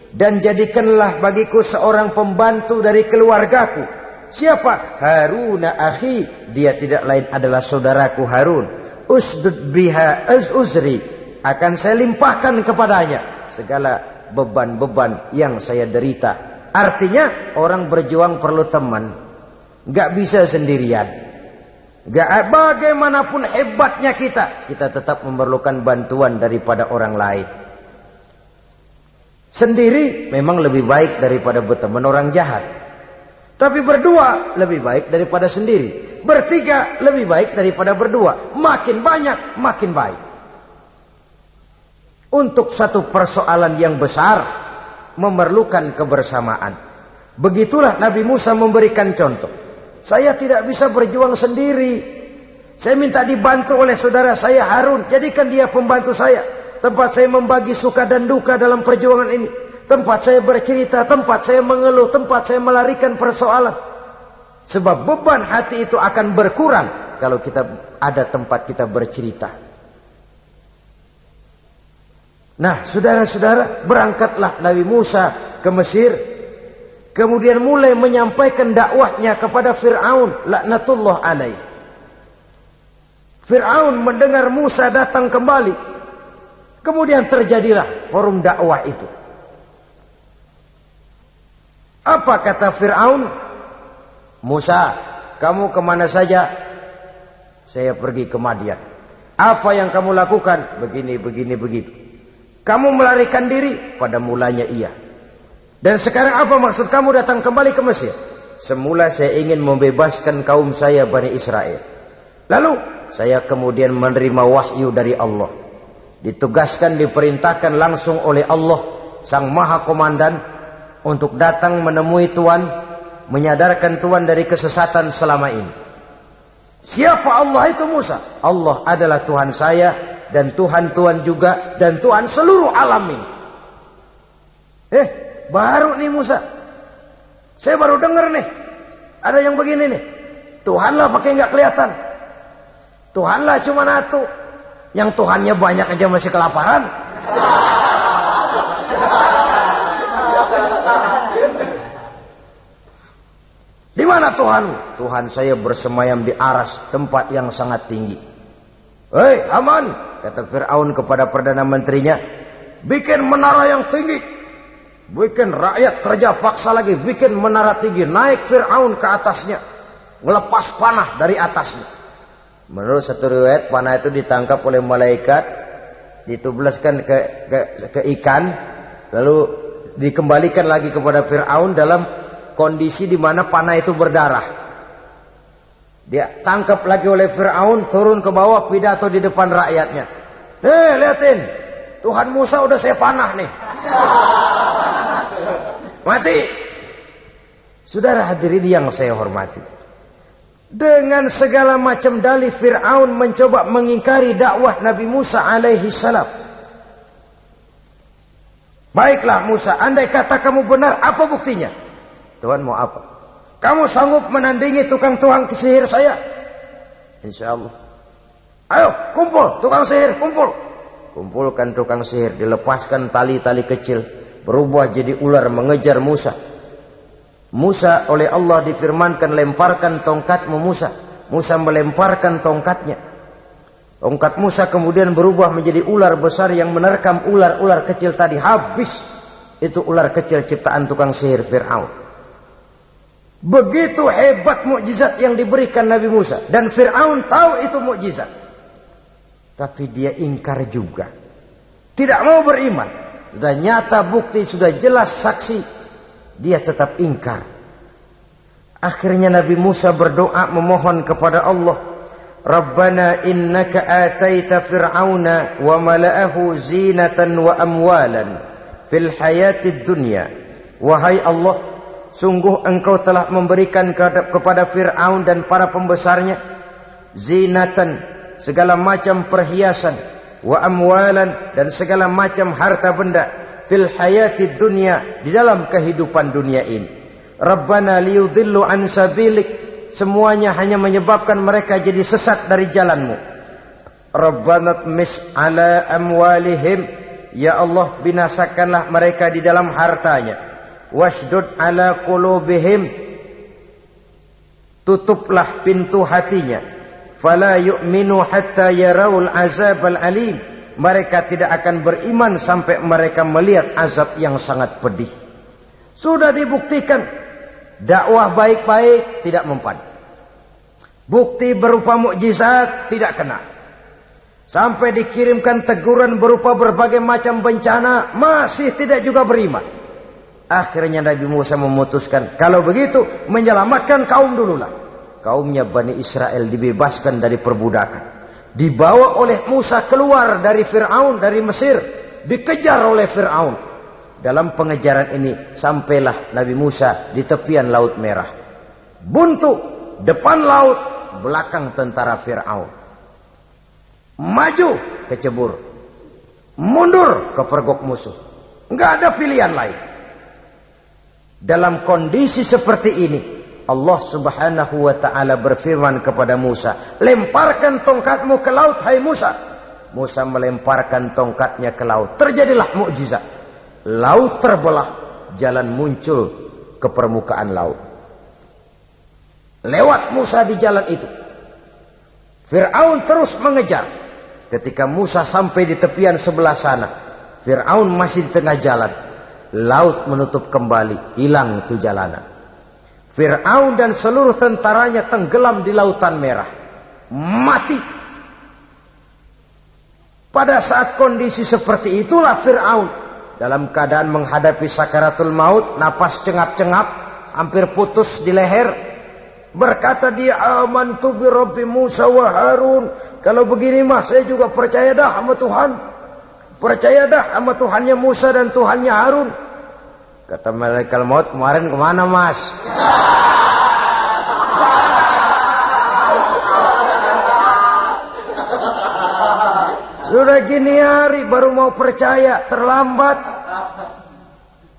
dan jadikanlah bagiku seorang pembantu dari keluargaku. Siapa? Haruna akhi, dia tidak lain adalah saudaraku Harun. Usdud biha uzri, akan saya limpahkan kepadanya segala beban-beban yang saya derita. Artinya orang berjuang perlu teman, nggak bisa sendirian. Nggak, bagaimanapun hebatnya kita tetap memerlukan bantuan daripada orang lain. Sendiri memang lebih baik daripada berteman orang jahat. Tapi berdua lebih baik daripada sendiri. Bertiga lebih baik daripada berdua. Makin banyak, makin baik. Untuk satu persoalan yang besar, memerlukan kebersamaan. Begitulah Nabi Musa memberikan contoh. Saya tidak bisa berjuang sendiri. Saya minta dibantu oleh saudara saya Harun. Jadikan dia pembantu saya. Tempat saya membagi suka dan duka dalam perjuangan ini. Tempat saya bercerita, tempat saya mengeluh, tempat saya melarikan persoalan. Sebab beban hati itu akan berkurang kalau kita ada tempat kita bercerita. Nah, saudara-saudara, berangkatlah Nabi Musa ke Mesir. Kemudian mulai menyampaikan dakwahnya kepada Fir'aun, laknatullah alaih. Fir'aun mendengar Musa datang kembali. Kemudian terjadilah forum dakwah itu. Apa kata Fir'aun? Musa, kamu kemana saja? saya pergi ke Madian. Apa yang kamu lakukan? Begini, begini, begitu. Kamu melarikan diri? Pada mulanya iya. Dan sekarang apa maksud kamu datang kembali ke Mesir? Semula saya ingin membebaskan kaum saya Bani Israel. Lalu saya kemudian menerima wahyu dari Allah. Ditugaskan, diperintahkan langsung oleh Allah, Sang Maha Komandan, untuk datang menemui Tuhan, menyadarkan Tuhan dari kesesatan selama ini. Siapa Allah itu Musa? Allah adalah Tuhan saya, dan Tuhan-Tuhan juga, dan Tuhan seluruh alam ini. Baru nih Musa. Saya baru dengar nih. Ada yang begini nih. Tuhanlah pakai nggak kelihatan. Tuhanlah cuma satu. Yang Tuhannya banyak aja masih kelaparan. Di mana Tuhan? Tuhan saya bersemayam di aras, tempat yang sangat tinggi. Hei Haman, kata Fir'aun kepada Perdana Menterinya, bikin menara yang tinggi. Bikin rakyat kerja paksa lagi, bikin menara tinggi. Naik Fir'aun ke atasnya, ngelepas panah dari atasnya. Menurut satu riwayat, panah itu ditangkap oleh malaikat, ditublaskan ke ikan, lalu dikembalikan lagi kepada Fir'aun dalam kondisi di mana panah itu berdarah. Dia tangkap lagi oleh Fir'aun, turun ke bawah, pidato di depan rakyatnya. Lihatin, Tuhan Musa udah saya panah nih. Mati. Saudara hadirin yang saya hormati, dengan segala macam dalih Fir'aun mencoba mengingkari dakwah Nabi Musa alaihi salam. Baiklah Musa, andai kata kamu benar, apa buktinya? Tuhan mau apa? Kamu sanggup menandingi tukang sihir saya? Insya Allah. Ayo kumpul tukang sihir, kumpul. Kumpulkan tukang sihir, dilepaskan tali-tali kecil, berubah jadi ular mengejar Musa. Musa oleh Allah difirmankan, lemparkan tongkatmu Musa. Musa melemparkan tongkatnya. Tongkat Musa kemudian berubah menjadi ular besar yang menerkam ular-ular kecil tadi. Habis itu ular kecil ciptaan tukang sihir Fir'aun. Begitu hebat mukjizat yang diberikan Nabi Musa. Dan Fir'aun tahu itu mukjizat. Tapi dia ingkar juga. Tidak mau beriman. Sudah nyata bukti, sudah jelas saksi. Dia tetap ingkar. Akhirnya Nabi Musa berdoa memohon kepada Allah, Rabbana innaka ataita fir'auna wa mala'ahu zinatan wa amwalan fil hayatid dunya. Wahai Allah, sungguh engkau telah memberikan kepada Fir'aun dan para pembesarnya zinatan, segala macam perhiasan, wa amwalan, dan segala macam harta benda, fil hayatid dunya, di dalam kehidupan dunia ini. Rabbana liyudillu an sabilik, semuanya hanya menyebabkan mereka jadi sesat dari jalanmu. Rabbana tmis ala amwalihim, ya Allah binasakanlah mereka di dalam hartanya. Wasdud ala qulubihim, tutuplah pintu hatinya. Fala yu'minu hatta yarawul azabal alim, mereka tidak akan beriman sampai mereka melihat azab yang sangat pedih. Sudah dibuktikan dakwah baik-baik tidak mempan. Bukti berupa mukjizat tidak kena. Sampai dikirimkan teguran berupa berbagai macam bencana, masih tidak juga beriman. Akhirnya Nabi Musa memutuskan, kalau begitu menyelamatkan kaum dululah. Kaumnya Bani Israel dibebaskan dari perbudakan. Dibawa oleh Musa keluar dari Fir'aun, dari Mesir. Dikejar oleh Fir'aun. Dalam pengejaran ini sampailah Nabi Musa di tepian Laut Merah. Buntu, depan laut, belakang tentara Fir'aun. Maju kecebur, mundur kepergok musuh. Enggak ada pilihan lain. Dalam kondisi seperti ini, Allah Subhanahu wa ta'ala berfirman kepada Musa, lemparkan tongkatmu ke laut, hai Musa. Musa melemparkan tongkatnya ke laut. Terjadilah mukjizat. Laut terbelah, jalan muncul ke permukaan laut. Lewat Musa di jalan itu, Fir'aun terus mengejar. Ketika Musa sampai di tepian sebelah sana, Fir'aun masih di tengah jalan. Laut menutup kembali, hilang itu jalanan. Fir'aun dan seluruh tentaranya tenggelam di Lautan Merah. mati. Pada saat kondisi seperti itulah Fir'aun dalam keadaan menghadapi sakaratul maut, napas cengap-cengap, hampir putus di leher, berkata dia, amantu bi Rabbi Musa wa Harun. Kalau begini mah saya juga percaya dah sama Tuhan. Percaya dah sama Tuhannya Musa dan Tuhannya Harun. Kata malaikat maut, kemarin kemana mas? Sudah gini hari baru mau percaya, terlambat.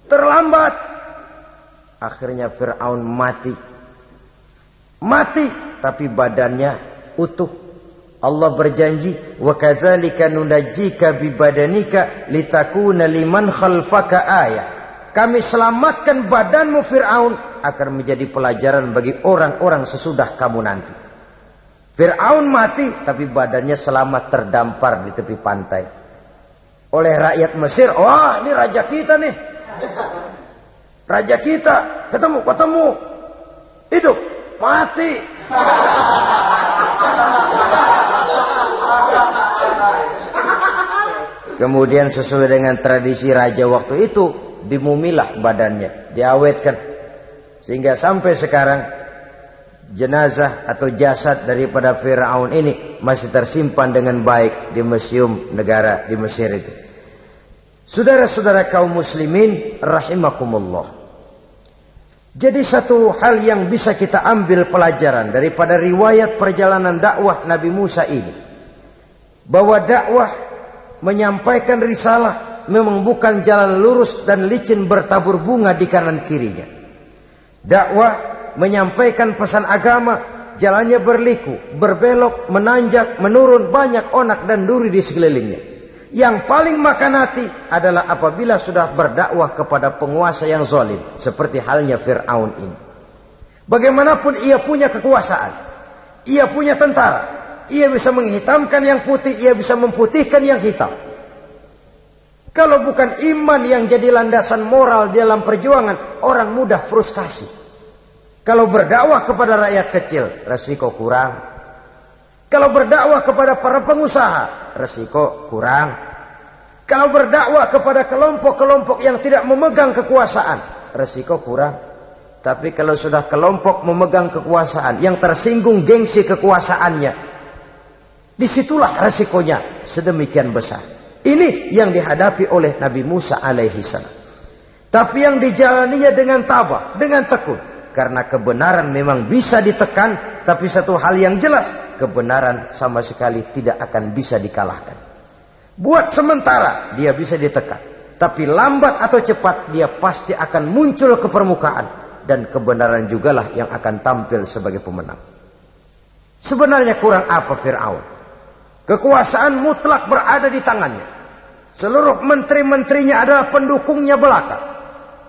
Terlambat. Akhirnya Fir'aun mati. Mati, tapi badannya utuh. Allah berjanji, wa kadzalika nunajjika bi badanika litakuna liman khalfaka ayah. Kami selamatkan badanmu Fir'aun agar menjadi pelajaran bagi orang-orang sesudah kamu nanti. Fir'aun mati, tapi badannya selamat terdampar di tepi pantai. Oleh rakyat Mesir, wah ini raja kita nih. Raja kita, ketemu. Hidup, mati. Kemudian sesuai dengan tradisi raja waktu itu, dimumilah badannya, diawetkan. Sehingga sampai sekarang, jenazah atau jasad daripada Fir'aun ini masih tersimpan dengan baik di museum negara di Mesir itu. Saudara-saudara kaum muslimin rahimakumullah. Jadi satu hal yang bisa kita ambil pelajaran daripada riwayat perjalanan dakwah Nabi Musa ini, bahwa dakwah menyampaikan risalah memang bukan jalan lurus dan licin bertabur bunga di kanan kirinya. Dakwah menyampaikan pesan agama, jalannya berliku, berbelok, menanjak, menurun, banyak onak dan duri di sekelilingnya. Yang paling makan hati adalah apabila sudah berdakwah kepada penguasa yang zalim, seperti halnya Fir'aun ini. Bagaimanapun ia punya kekuasaan, ia punya tentara, ia bisa menghitamkan yang putih, ia bisa memutihkan yang hitam. Kalau bukan iman yang jadi landasan moral dalam perjuangan, orang mudah frustasi. Kalau berdakwah kepada rakyat kecil, resiko kurang. Kalau berdakwah kepada para pengusaha, resiko kurang. Kalau berdakwah kepada kelompok-kelompok yang tidak memegang kekuasaan, resiko kurang. Tapi kalau sudah kelompok memegang kekuasaan, yang tersinggung gengsi kekuasaannya, disitulah resikonya sedemikian besar. Ini yang dihadapi oleh Nabi Musa alaihi salam. Tapi yang dijalaninya dengan tabah, dengan tekun. Karena kebenaran memang bisa ditekan, tapi satu hal yang jelas, kebenaran sama sekali tidak akan bisa dikalahkan. Buat sementara dia bisa ditekan, tapi lambat atau cepat dia pasti akan muncul ke permukaan, dan kebenaran jugalah yang akan tampil sebagai pemenang. Sebenarnya kurang apa Fir'aun? Kekuasaan mutlak berada di tangannya. Seluruh menteri-menterinya adalah pendukungnya belaka.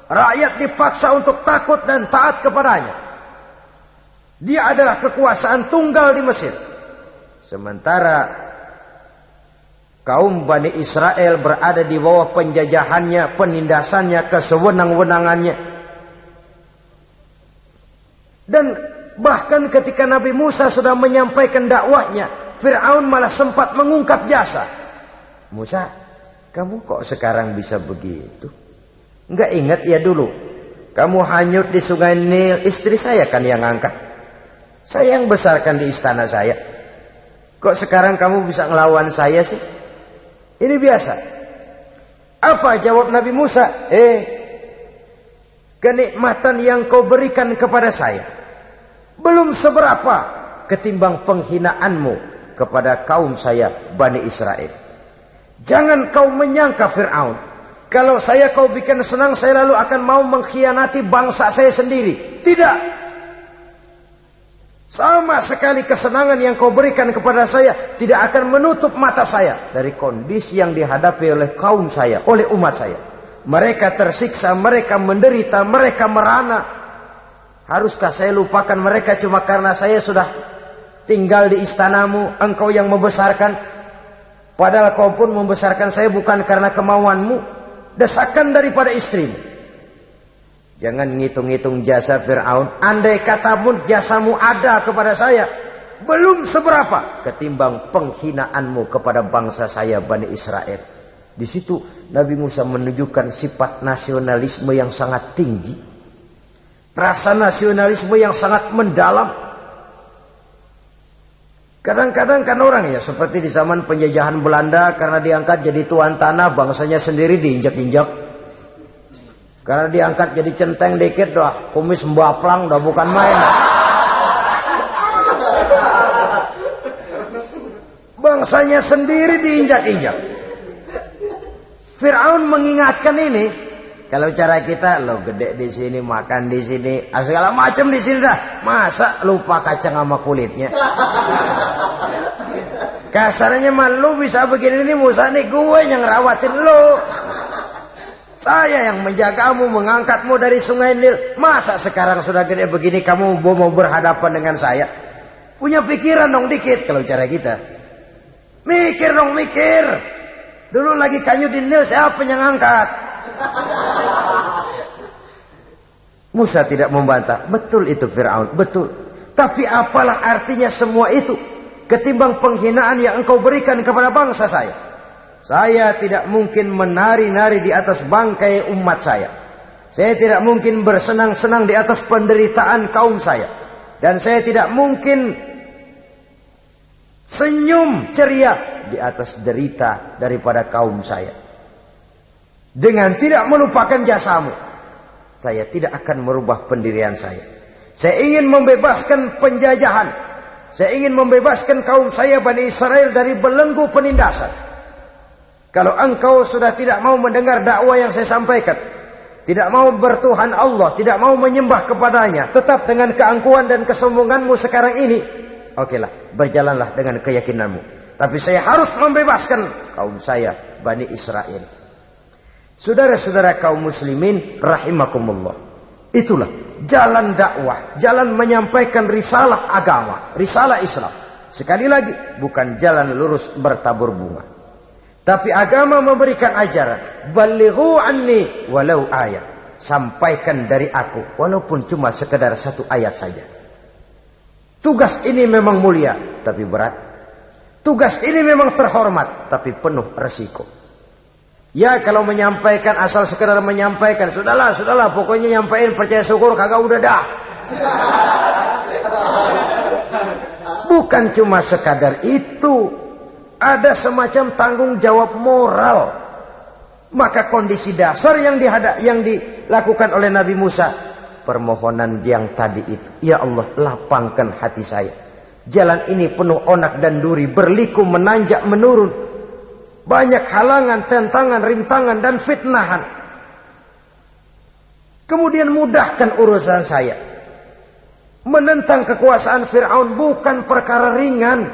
Rakyat dipaksa untuk takut dan taat kepadanya. Dia adalah kekuasaan tunggal di Mesir. Sementara kaum Bani Israel berada di bawah penjajahannya, penindasannya, kesewenang-wenangannya. Dan bahkan ketika Nabi Musa sudah menyampaikan dakwahnya, Fir'aun malah sempat mengungkap jasa. Musa, kamu kok sekarang bisa begitu? Enggak ingat ya dulu kamu hanyut di sungai Nil, istri saya kan yang angkat, saya yang besarkan di istana saya. Kok sekarang kamu bisa ngelawan saya sih? Ini biasa. Apa jawab Nabi Musa? Kenikmatan yang kau berikan kepada saya belum seberapa ketimbang penghinaanmu kepada kaum saya Bani Israel. Jangan kau menyangka Fir'aun, kalau saya kau bikin senang, saya lalu akan mau mengkhianati bangsa saya sendiri. Tidak. Sama sekali kesenangan yang kau berikan kepada saya tidak akan menutup mata saya dari kondisi yang dihadapi oleh kaum saya, oleh umat saya. Mereka tersiksa, mereka menderita, mereka merana. Haruskah saya lupakan mereka cuma karena saya sudah tinggal di istanamu, engkau yang membesarkan? Padahal kau pun membesarkan saya bukan karena kemauanmu. Desakan daripada istrimu. Jangan ngitung-ngitung jasa Fir'aun. Andai kata pun jasamu ada kepada saya, belum seberapa ketimbang penghinaanmu kepada bangsa saya Bani Israel. Di situ Nabi Musa menunjukkan sifat nasionalisme yang sangat tinggi, rasa nasionalisme yang sangat mendalam. Kadang-kadang kan orang ya seperti di zaman penjajahan Belanda, karena diangkat jadi tuan tanah, bangsanya sendiri diinjak-injak. Karena diangkat jadi centeng dikit, dah kumis mbaplang, dah bukan main. Bangsanya sendiri diinjak-injak. Fir'aun mengingatkan ini. Kalau cara kita, lo gede di sini, makan di sini, segala macam di sini dah. Masa lupa kacang sama kulitnya? Kasarnya mah lu bisa begini ini, Musa nih gue yang ngerawatin lu. Saya yang menjagamu, mengangkatmu dari sungai Nil. Masa sekarang sudah gede begini kamu mau berhadapan dengan saya? Punya pikiran dong dikit kalau cara kita. Mikir dong, mikir. Dulu lagi kanyu di Nil, siapa yang angkat? Musa tidak membantah. Betul itu Fir'aun, betul. Tapi apalah artinya semua itu ketimbang penghinaan yang engkau berikan kepada bangsa saya. Saya tidak mungkin menari-nari di atas bangkai umat saya. Saya tidak mungkin bersenang-senang di atas penderitaan kaum saya. Dan saya tidak mungkin senyum ceria di atas derita daripada kaum saya. Dengan tidak melupakan jasamu, saya tidak akan merubah pendirian saya. Saya ingin membebaskan penjajahan. Saya ingin membebaskan kaum saya Bani Israel dari belenggu penindasan. Kalau engkau sudah tidak mau mendengar dakwah yang saya sampaikan, tidak mau bertuhan Allah, tidak mau menyembah kepadanya, tetap dengan keangkuhan dan kesombonganmu sekarang ini, okelah, berjalanlah dengan keyakinanmu. Tapi saya harus membebaskan kaum saya Bani Israel. Saudara-saudara kaum muslimin rahimakumullah. Itulah jalan dakwah, jalan menyampaikan risalah agama, risalah Islam. Sekali lagi, bukan jalan lurus bertabur bunga. Tapi agama memberikan ajaran, balighu anni walau ayat. Sampaikan dari aku, walaupun cuma sekedar satu ayat saja. Tugas ini memang mulia, tapi berat. Tugas ini memang terhormat, tapi penuh resiko. Ya kalau menyampaikan asal sekedar menyampaikan, sudahlah, pokoknya nyampein, percaya syukur kagak udah dah. Bukan cuma sekadar itu, ada semacam tanggung jawab moral. Maka kondisi dasar yang dilakukan oleh Nabi Musa, permohonan yang tadi itu, ya Allah lapangkan hati saya. Jalan ini penuh onak dan duri, berliku, menanjak, menurun. Banyak halangan, tentangan, rintangan, dan fitnahan. Kemudian mudahkan urusan saya. Menentang kekuasaan Fir'aun bukan perkara ringan.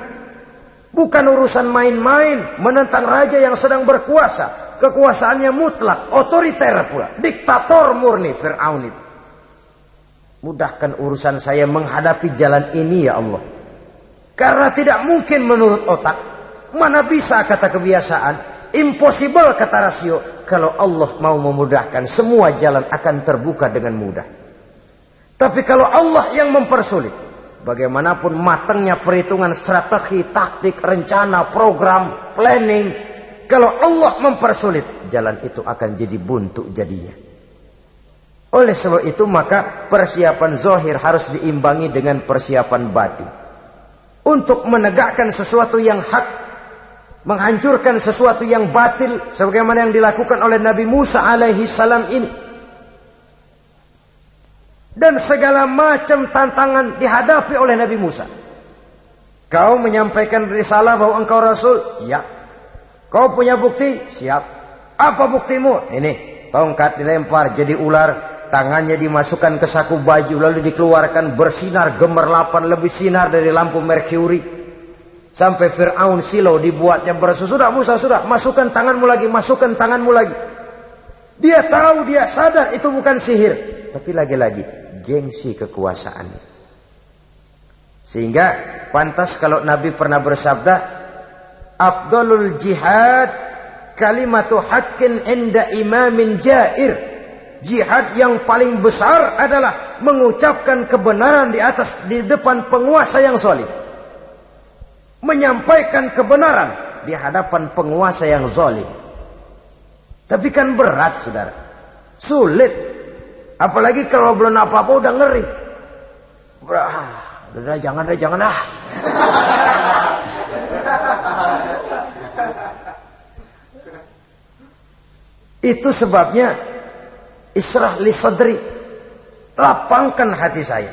Bukan urusan main-main. Menentang raja yang sedang berkuasa. Kekuasaannya mutlak, otoriter pula. Diktator murni Fir'aun itu. Mudahkan urusan saya menghadapi jalan ini ya Allah. Karena tidak mungkin menurut otak. Mana bisa kata kebiasaan, impossible kata rasio. Kalau Allah mau memudahkan, semua jalan akan terbuka dengan mudah. Tapi kalau Allah yang mempersulit, bagaimanapun matangnya perhitungan strategi, taktik, rencana, program, planning, kalau Allah mempersulit, jalan itu akan jadi buntu jadinya. Oleh sebab itu maka persiapan zahir harus diimbangi dengan persiapan batin. Untuk menegakkan sesuatu yang hak, menghancurkan sesuatu yang batil, sebagaimana yang dilakukan oleh Nabi Musa alaihi salam ini. Dan segala macam tantangan dihadapi oleh Nabi Musa. Kau menyampaikan risalah bahwa engkau Rasul? Ya. Kau punya bukti? Siap. Apa buktimu? Ini, tongkat dilempar jadi ular, tangannya dimasukkan ke saku baju, lalu dikeluarkan bersinar gemerlapan, lebih sinar dari lampu merkuri. Sampai Fir'aun silau dibuatnya bersu. Sudah Musa, sudah, masukkan tanganmu lagi, masukkan tanganmu lagi. Dia tahu, dia sadar itu bukan sihir, tapi lagi-lagi gengsi kekuasaan. Sehingga pantas kalau Nabi pernah bersabda, afdalul jihad kalimatu haqqin inda imamin jair. Jihad yang paling besar adalah mengucapkan kebenaran di depan penguasa yang zalim. menyampaikan kebenaran di hadapan penguasa yang zalim. Tapi kan berat, saudara. Sulit. Apalagi kalau belum apa-apa udah ngeri. Udah jangan dah. Itu sebabnya Ishrah li sadri, lapangkan hati saya.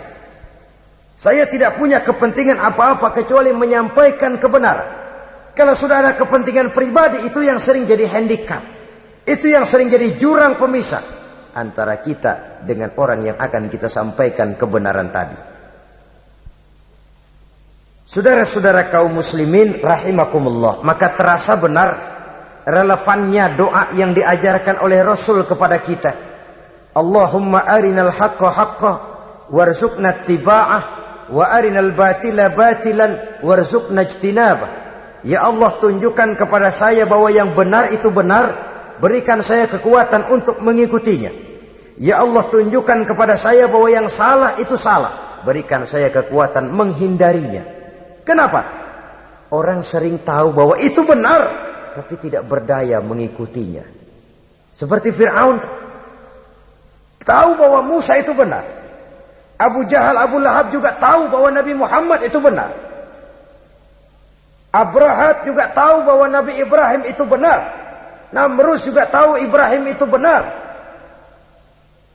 Saya tidak punya kepentingan apa-apa kecuali menyampaikan kebenaran. Kalau sudah ada kepentingan pribadi, itu yang sering jadi handicap. Itu yang sering jadi jurang pemisah antara kita dengan orang yang akan kita sampaikan kebenaran tadi. Saudara-saudara kaum muslimin rahimakumullah, maka terasa benar relevannya doa yang diajarkan oleh Rasul kepada kita. Allahumma arinal haqqa haqqa warzuqna ittiba'ah wa arinal batila batilan warzuqna ijtinabah. Ya Allah, tunjukkan kepada saya bahwa yang benar itu benar, berikan saya kekuatan untuk mengikutinya. Ya Allah, tunjukkan kepada saya bahwa yang salah itu salah, berikan saya kekuatan menghindarinya. Kenapa? Orang sering tahu bahwa itu benar, tapi tidak berdaya mengikutinya. Seperti Fir'aun, tahu bahwa Musa itu benar. Abu Jahal, Abu Lahab juga tahu bahwa Nabi Muhammad itu benar. Abrahat juga tahu bahwa Nabi Ibrahim itu benar. Namrus juga tahu Ibrahim itu benar.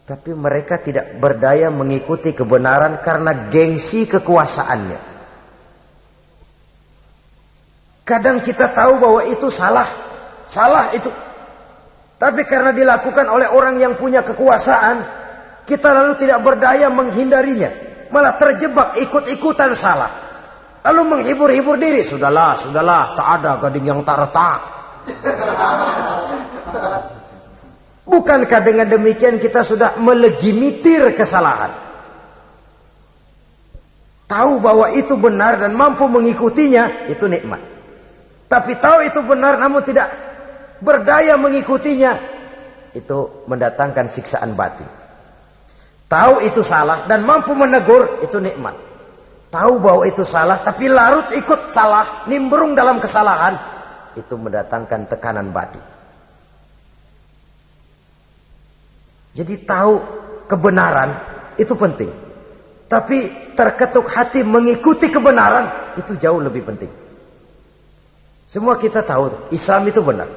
Tapi mereka tidak berdaya mengikuti kebenaran karena gengsi kekuasaannya. Kadang kita tahu bahwa itu salah. Salah itu. Tapi karena dilakukan oleh orang yang punya kekuasaan, kita lalu tidak berdaya menghindarinya. Malah terjebak ikut-ikutan salah. Lalu menghibur-hibur diri. Sudahlah, tak ada gading yang tak retak. Bukankah dengan demikian kita sudah melegimitir kesalahan? Tahu bahwa itu benar dan mampu mengikutinya, itu nikmat. Tapi tahu itu benar namun tidak berdaya mengikutinya, itu mendatangkan siksaan batin. Tahu itu salah dan mampu menegur, itu nikmat. Tahu bahwa itu salah tapi larut ikut salah, nimbrung dalam kesalahan, itu mendatangkan tekanan batin. Jadi tahu kebenaran itu penting. Tapi terketuk hati mengikuti kebenaran itu jauh lebih penting. Semua kita tahu Islam itu benar.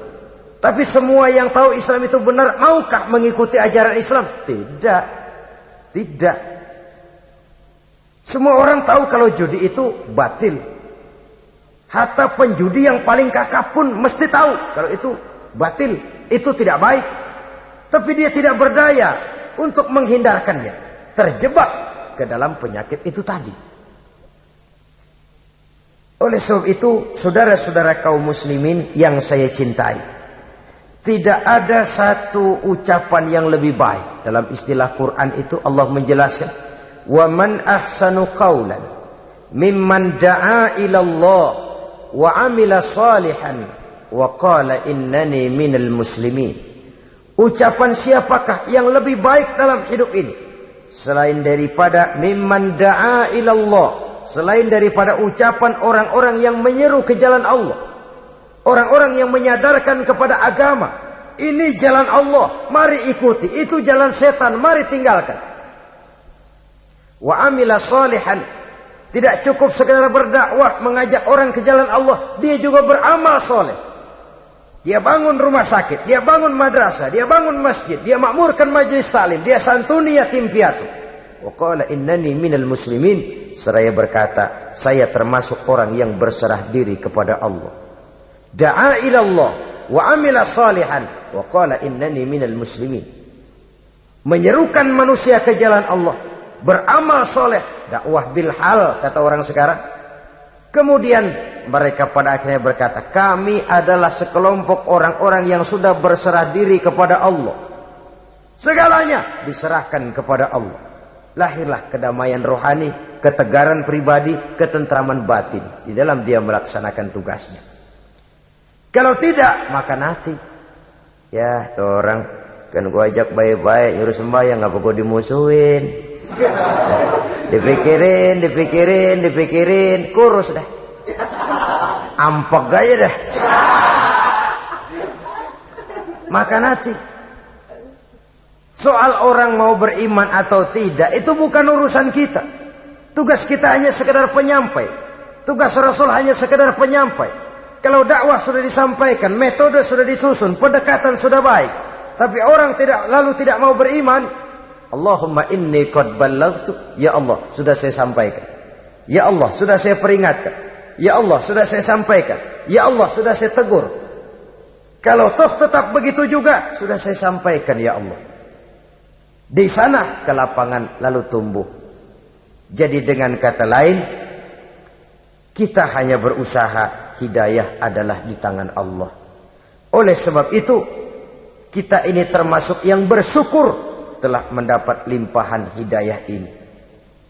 Tapi semua yang tahu Islam itu benar, maukah mengikuti ajaran Islam? Tidak. Tidak. Semua orang tahu kalau judi itu batil. Hatta penjudi yang paling kakap pun mesti tahu kalau itu batil, itu tidak baik. Tapi dia tidak berdaya untuk menghindarkannya. Terjebak ke dalam penyakit itu tadi. Oleh sebab itu, saudara-saudara kaum muslimin yang saya cintai, tidak ada satu ucapan yang lebih baik. Dalam istilah Quran itu Allah menjelaskan, "Wa man ahsanu qawlan mimman da'a ila Allah wa 'amila salihan wa qala innani minal muslimin." Ucapan siapakah yang lebih baik dalam hidup ini selain daripada mimman da'a ila Allah, selain daripada ucapan orang-orang yang menyeru ke jalan Allah, orang-orang yang menyadarkan kepada agama, ini jalan Allah, mari ikuti, itu jalan setan, mari tinggalkan. Wa amila salihan, tidak cukup sekedar berdakwah mengajak orang ke jalan Allah, dia juga beramal soleh. Dia bangun rumah sakit, dia bangun madrasah, dia bangun masjid, dia makmurkan majlis taklim, dia santuni yatim piatu. Wa qala innani minal muslimin, seraya berkata, saya termasuk orang yang berserah diri kepada Allah. Da'a ila Allah wa amila salihan wa qala innani minal muslimin. Menyerukan manusia ke jalan Allah, beramal soleh, dakwah bil hal kata orang sekarang. Kemudian mereka pada akhirnya berkata, kami adalah sekelompok orang-orang yang sudah berserah diri kepada Allah. Segalanya diserahkan kepada Allah. Lahirlah kedamaian rohani, ketegaran pribadi, ketentraman batin di dalam dia melaksanakan tugasnya. Kalau tidak, maka nanti ya tuh orang kan gua ajak baik-baik nyuruh sembahyang, ngapa gua dimusuhin? Dipikirin, kurus dah. ampek gaya dah. Makan hati. Soal orang mau beriman atau tidak itu bukan urusan kita. Tugas kita hanya sekedar penyampai. Tugas Rasul hanya sekedar penyampai. Kalau dakwah sudah disampaikan, metode sudah disusun, pendekatan sudah baik, tapi orang tidak mau beriman, Allahumma inni qad ballaghtu, ya Allah sudah saya sampaikan, ya Allah sudah saya peringatkan, ya Allah sudah saya sampaikan, ya Allah sudah saya tegur. Kalau toh tetap begitu juga, sudah saya sampaikan ya Allah. Di sana kelapangan lalu tumbuh. Jadi dengan kata lain, kita hanya berusaha, hidayah adalah di tangan Allah. Oleh sebab itu, kita ini termasuk yang bersyukur telah mendapat limpahan hidayah ini.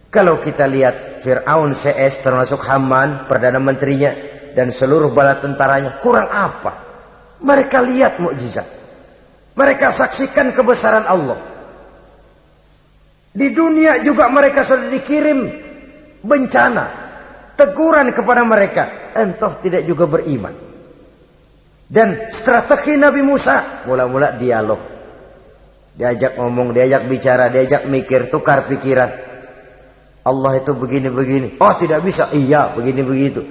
Kalau kita lihat Fir'aun CS termasuk Haman, Perdana Menterinya, dan seluruh bala tentaranya, kurang apa? Mereka lihat mukjizat. Mereka saksikan kebesaran Allah. Di dunia juga mereka sudah dikirim bencana, teguran kepada mereka, entah tidak juga beriman. Dan strategi Nabi Musa mula-mula dialog, diajak ngomong, diajak bicara, diajak mikir, tukar pikiran. Allah itu begini-begini, oh tidak bisa, iya begini-begitu.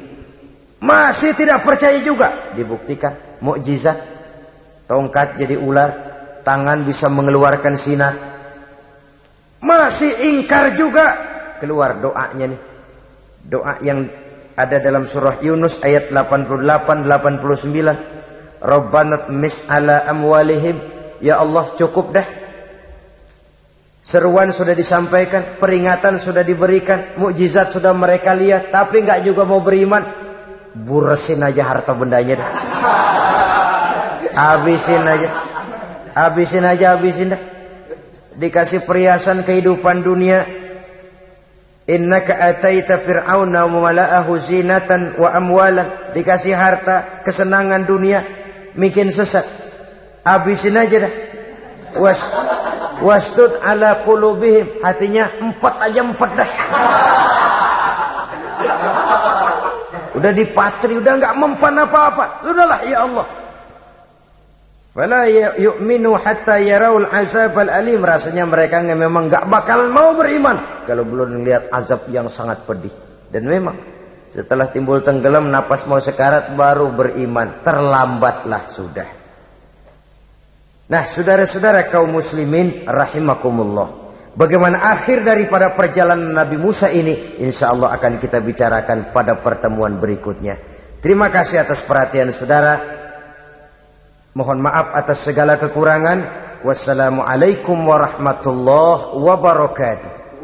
Masih tidak percaya juga, dibuktikan mukjizat, tongkat jadi ular, tangan bisa mengeluarkan sinar. Masih ingkar juga, keluar doanya nih. Doa yang ada dalam surah Yunus ayat 88-89. Rabbana tmis ala amwalihim. Ya Allah cukup dah. Seruan sudah disampaikan, peringatan sudah diberikan, mukjizat sudah mereka lihat, tapi enggak juga mau beriman. Buresin aja harta bendanya dah. Habisin aja dah. Dikasih perhiasan kehidupan dunia. Innaka ataita fir'auna wa mala'ahu zinatan wa amwalan. Dikasih harta, kesenangan dunia, bikin sesat. Habisin aja dah. Wastud ala qulubihim, hatinya empat dah. Udah dipatri, udah enggak mempan apa-apa. Sudahlah ya Allah. Wala yu'minu hatta yaraul azabal alim. Rasanya mereka memang enggak bakalan mau beriman kalau belum melihat azab yang sangat pedih. Dan memang setelah timbul tenggelam, napas mau sekarat, baru beriman. Terlambatlah sudah. Nah, saudara-saudara kaum muslimin rahimakumullah, bagaimana akhir daripada perjalanan Nabi Musa ini, insya Allah akan kita bicarakan pada pertemuan berikutnya. Terima kasih atas perhatian saudara. Mohon maaf atas segala kekurangan. Wassalamualaikum warahmatullahi wabarakatuh.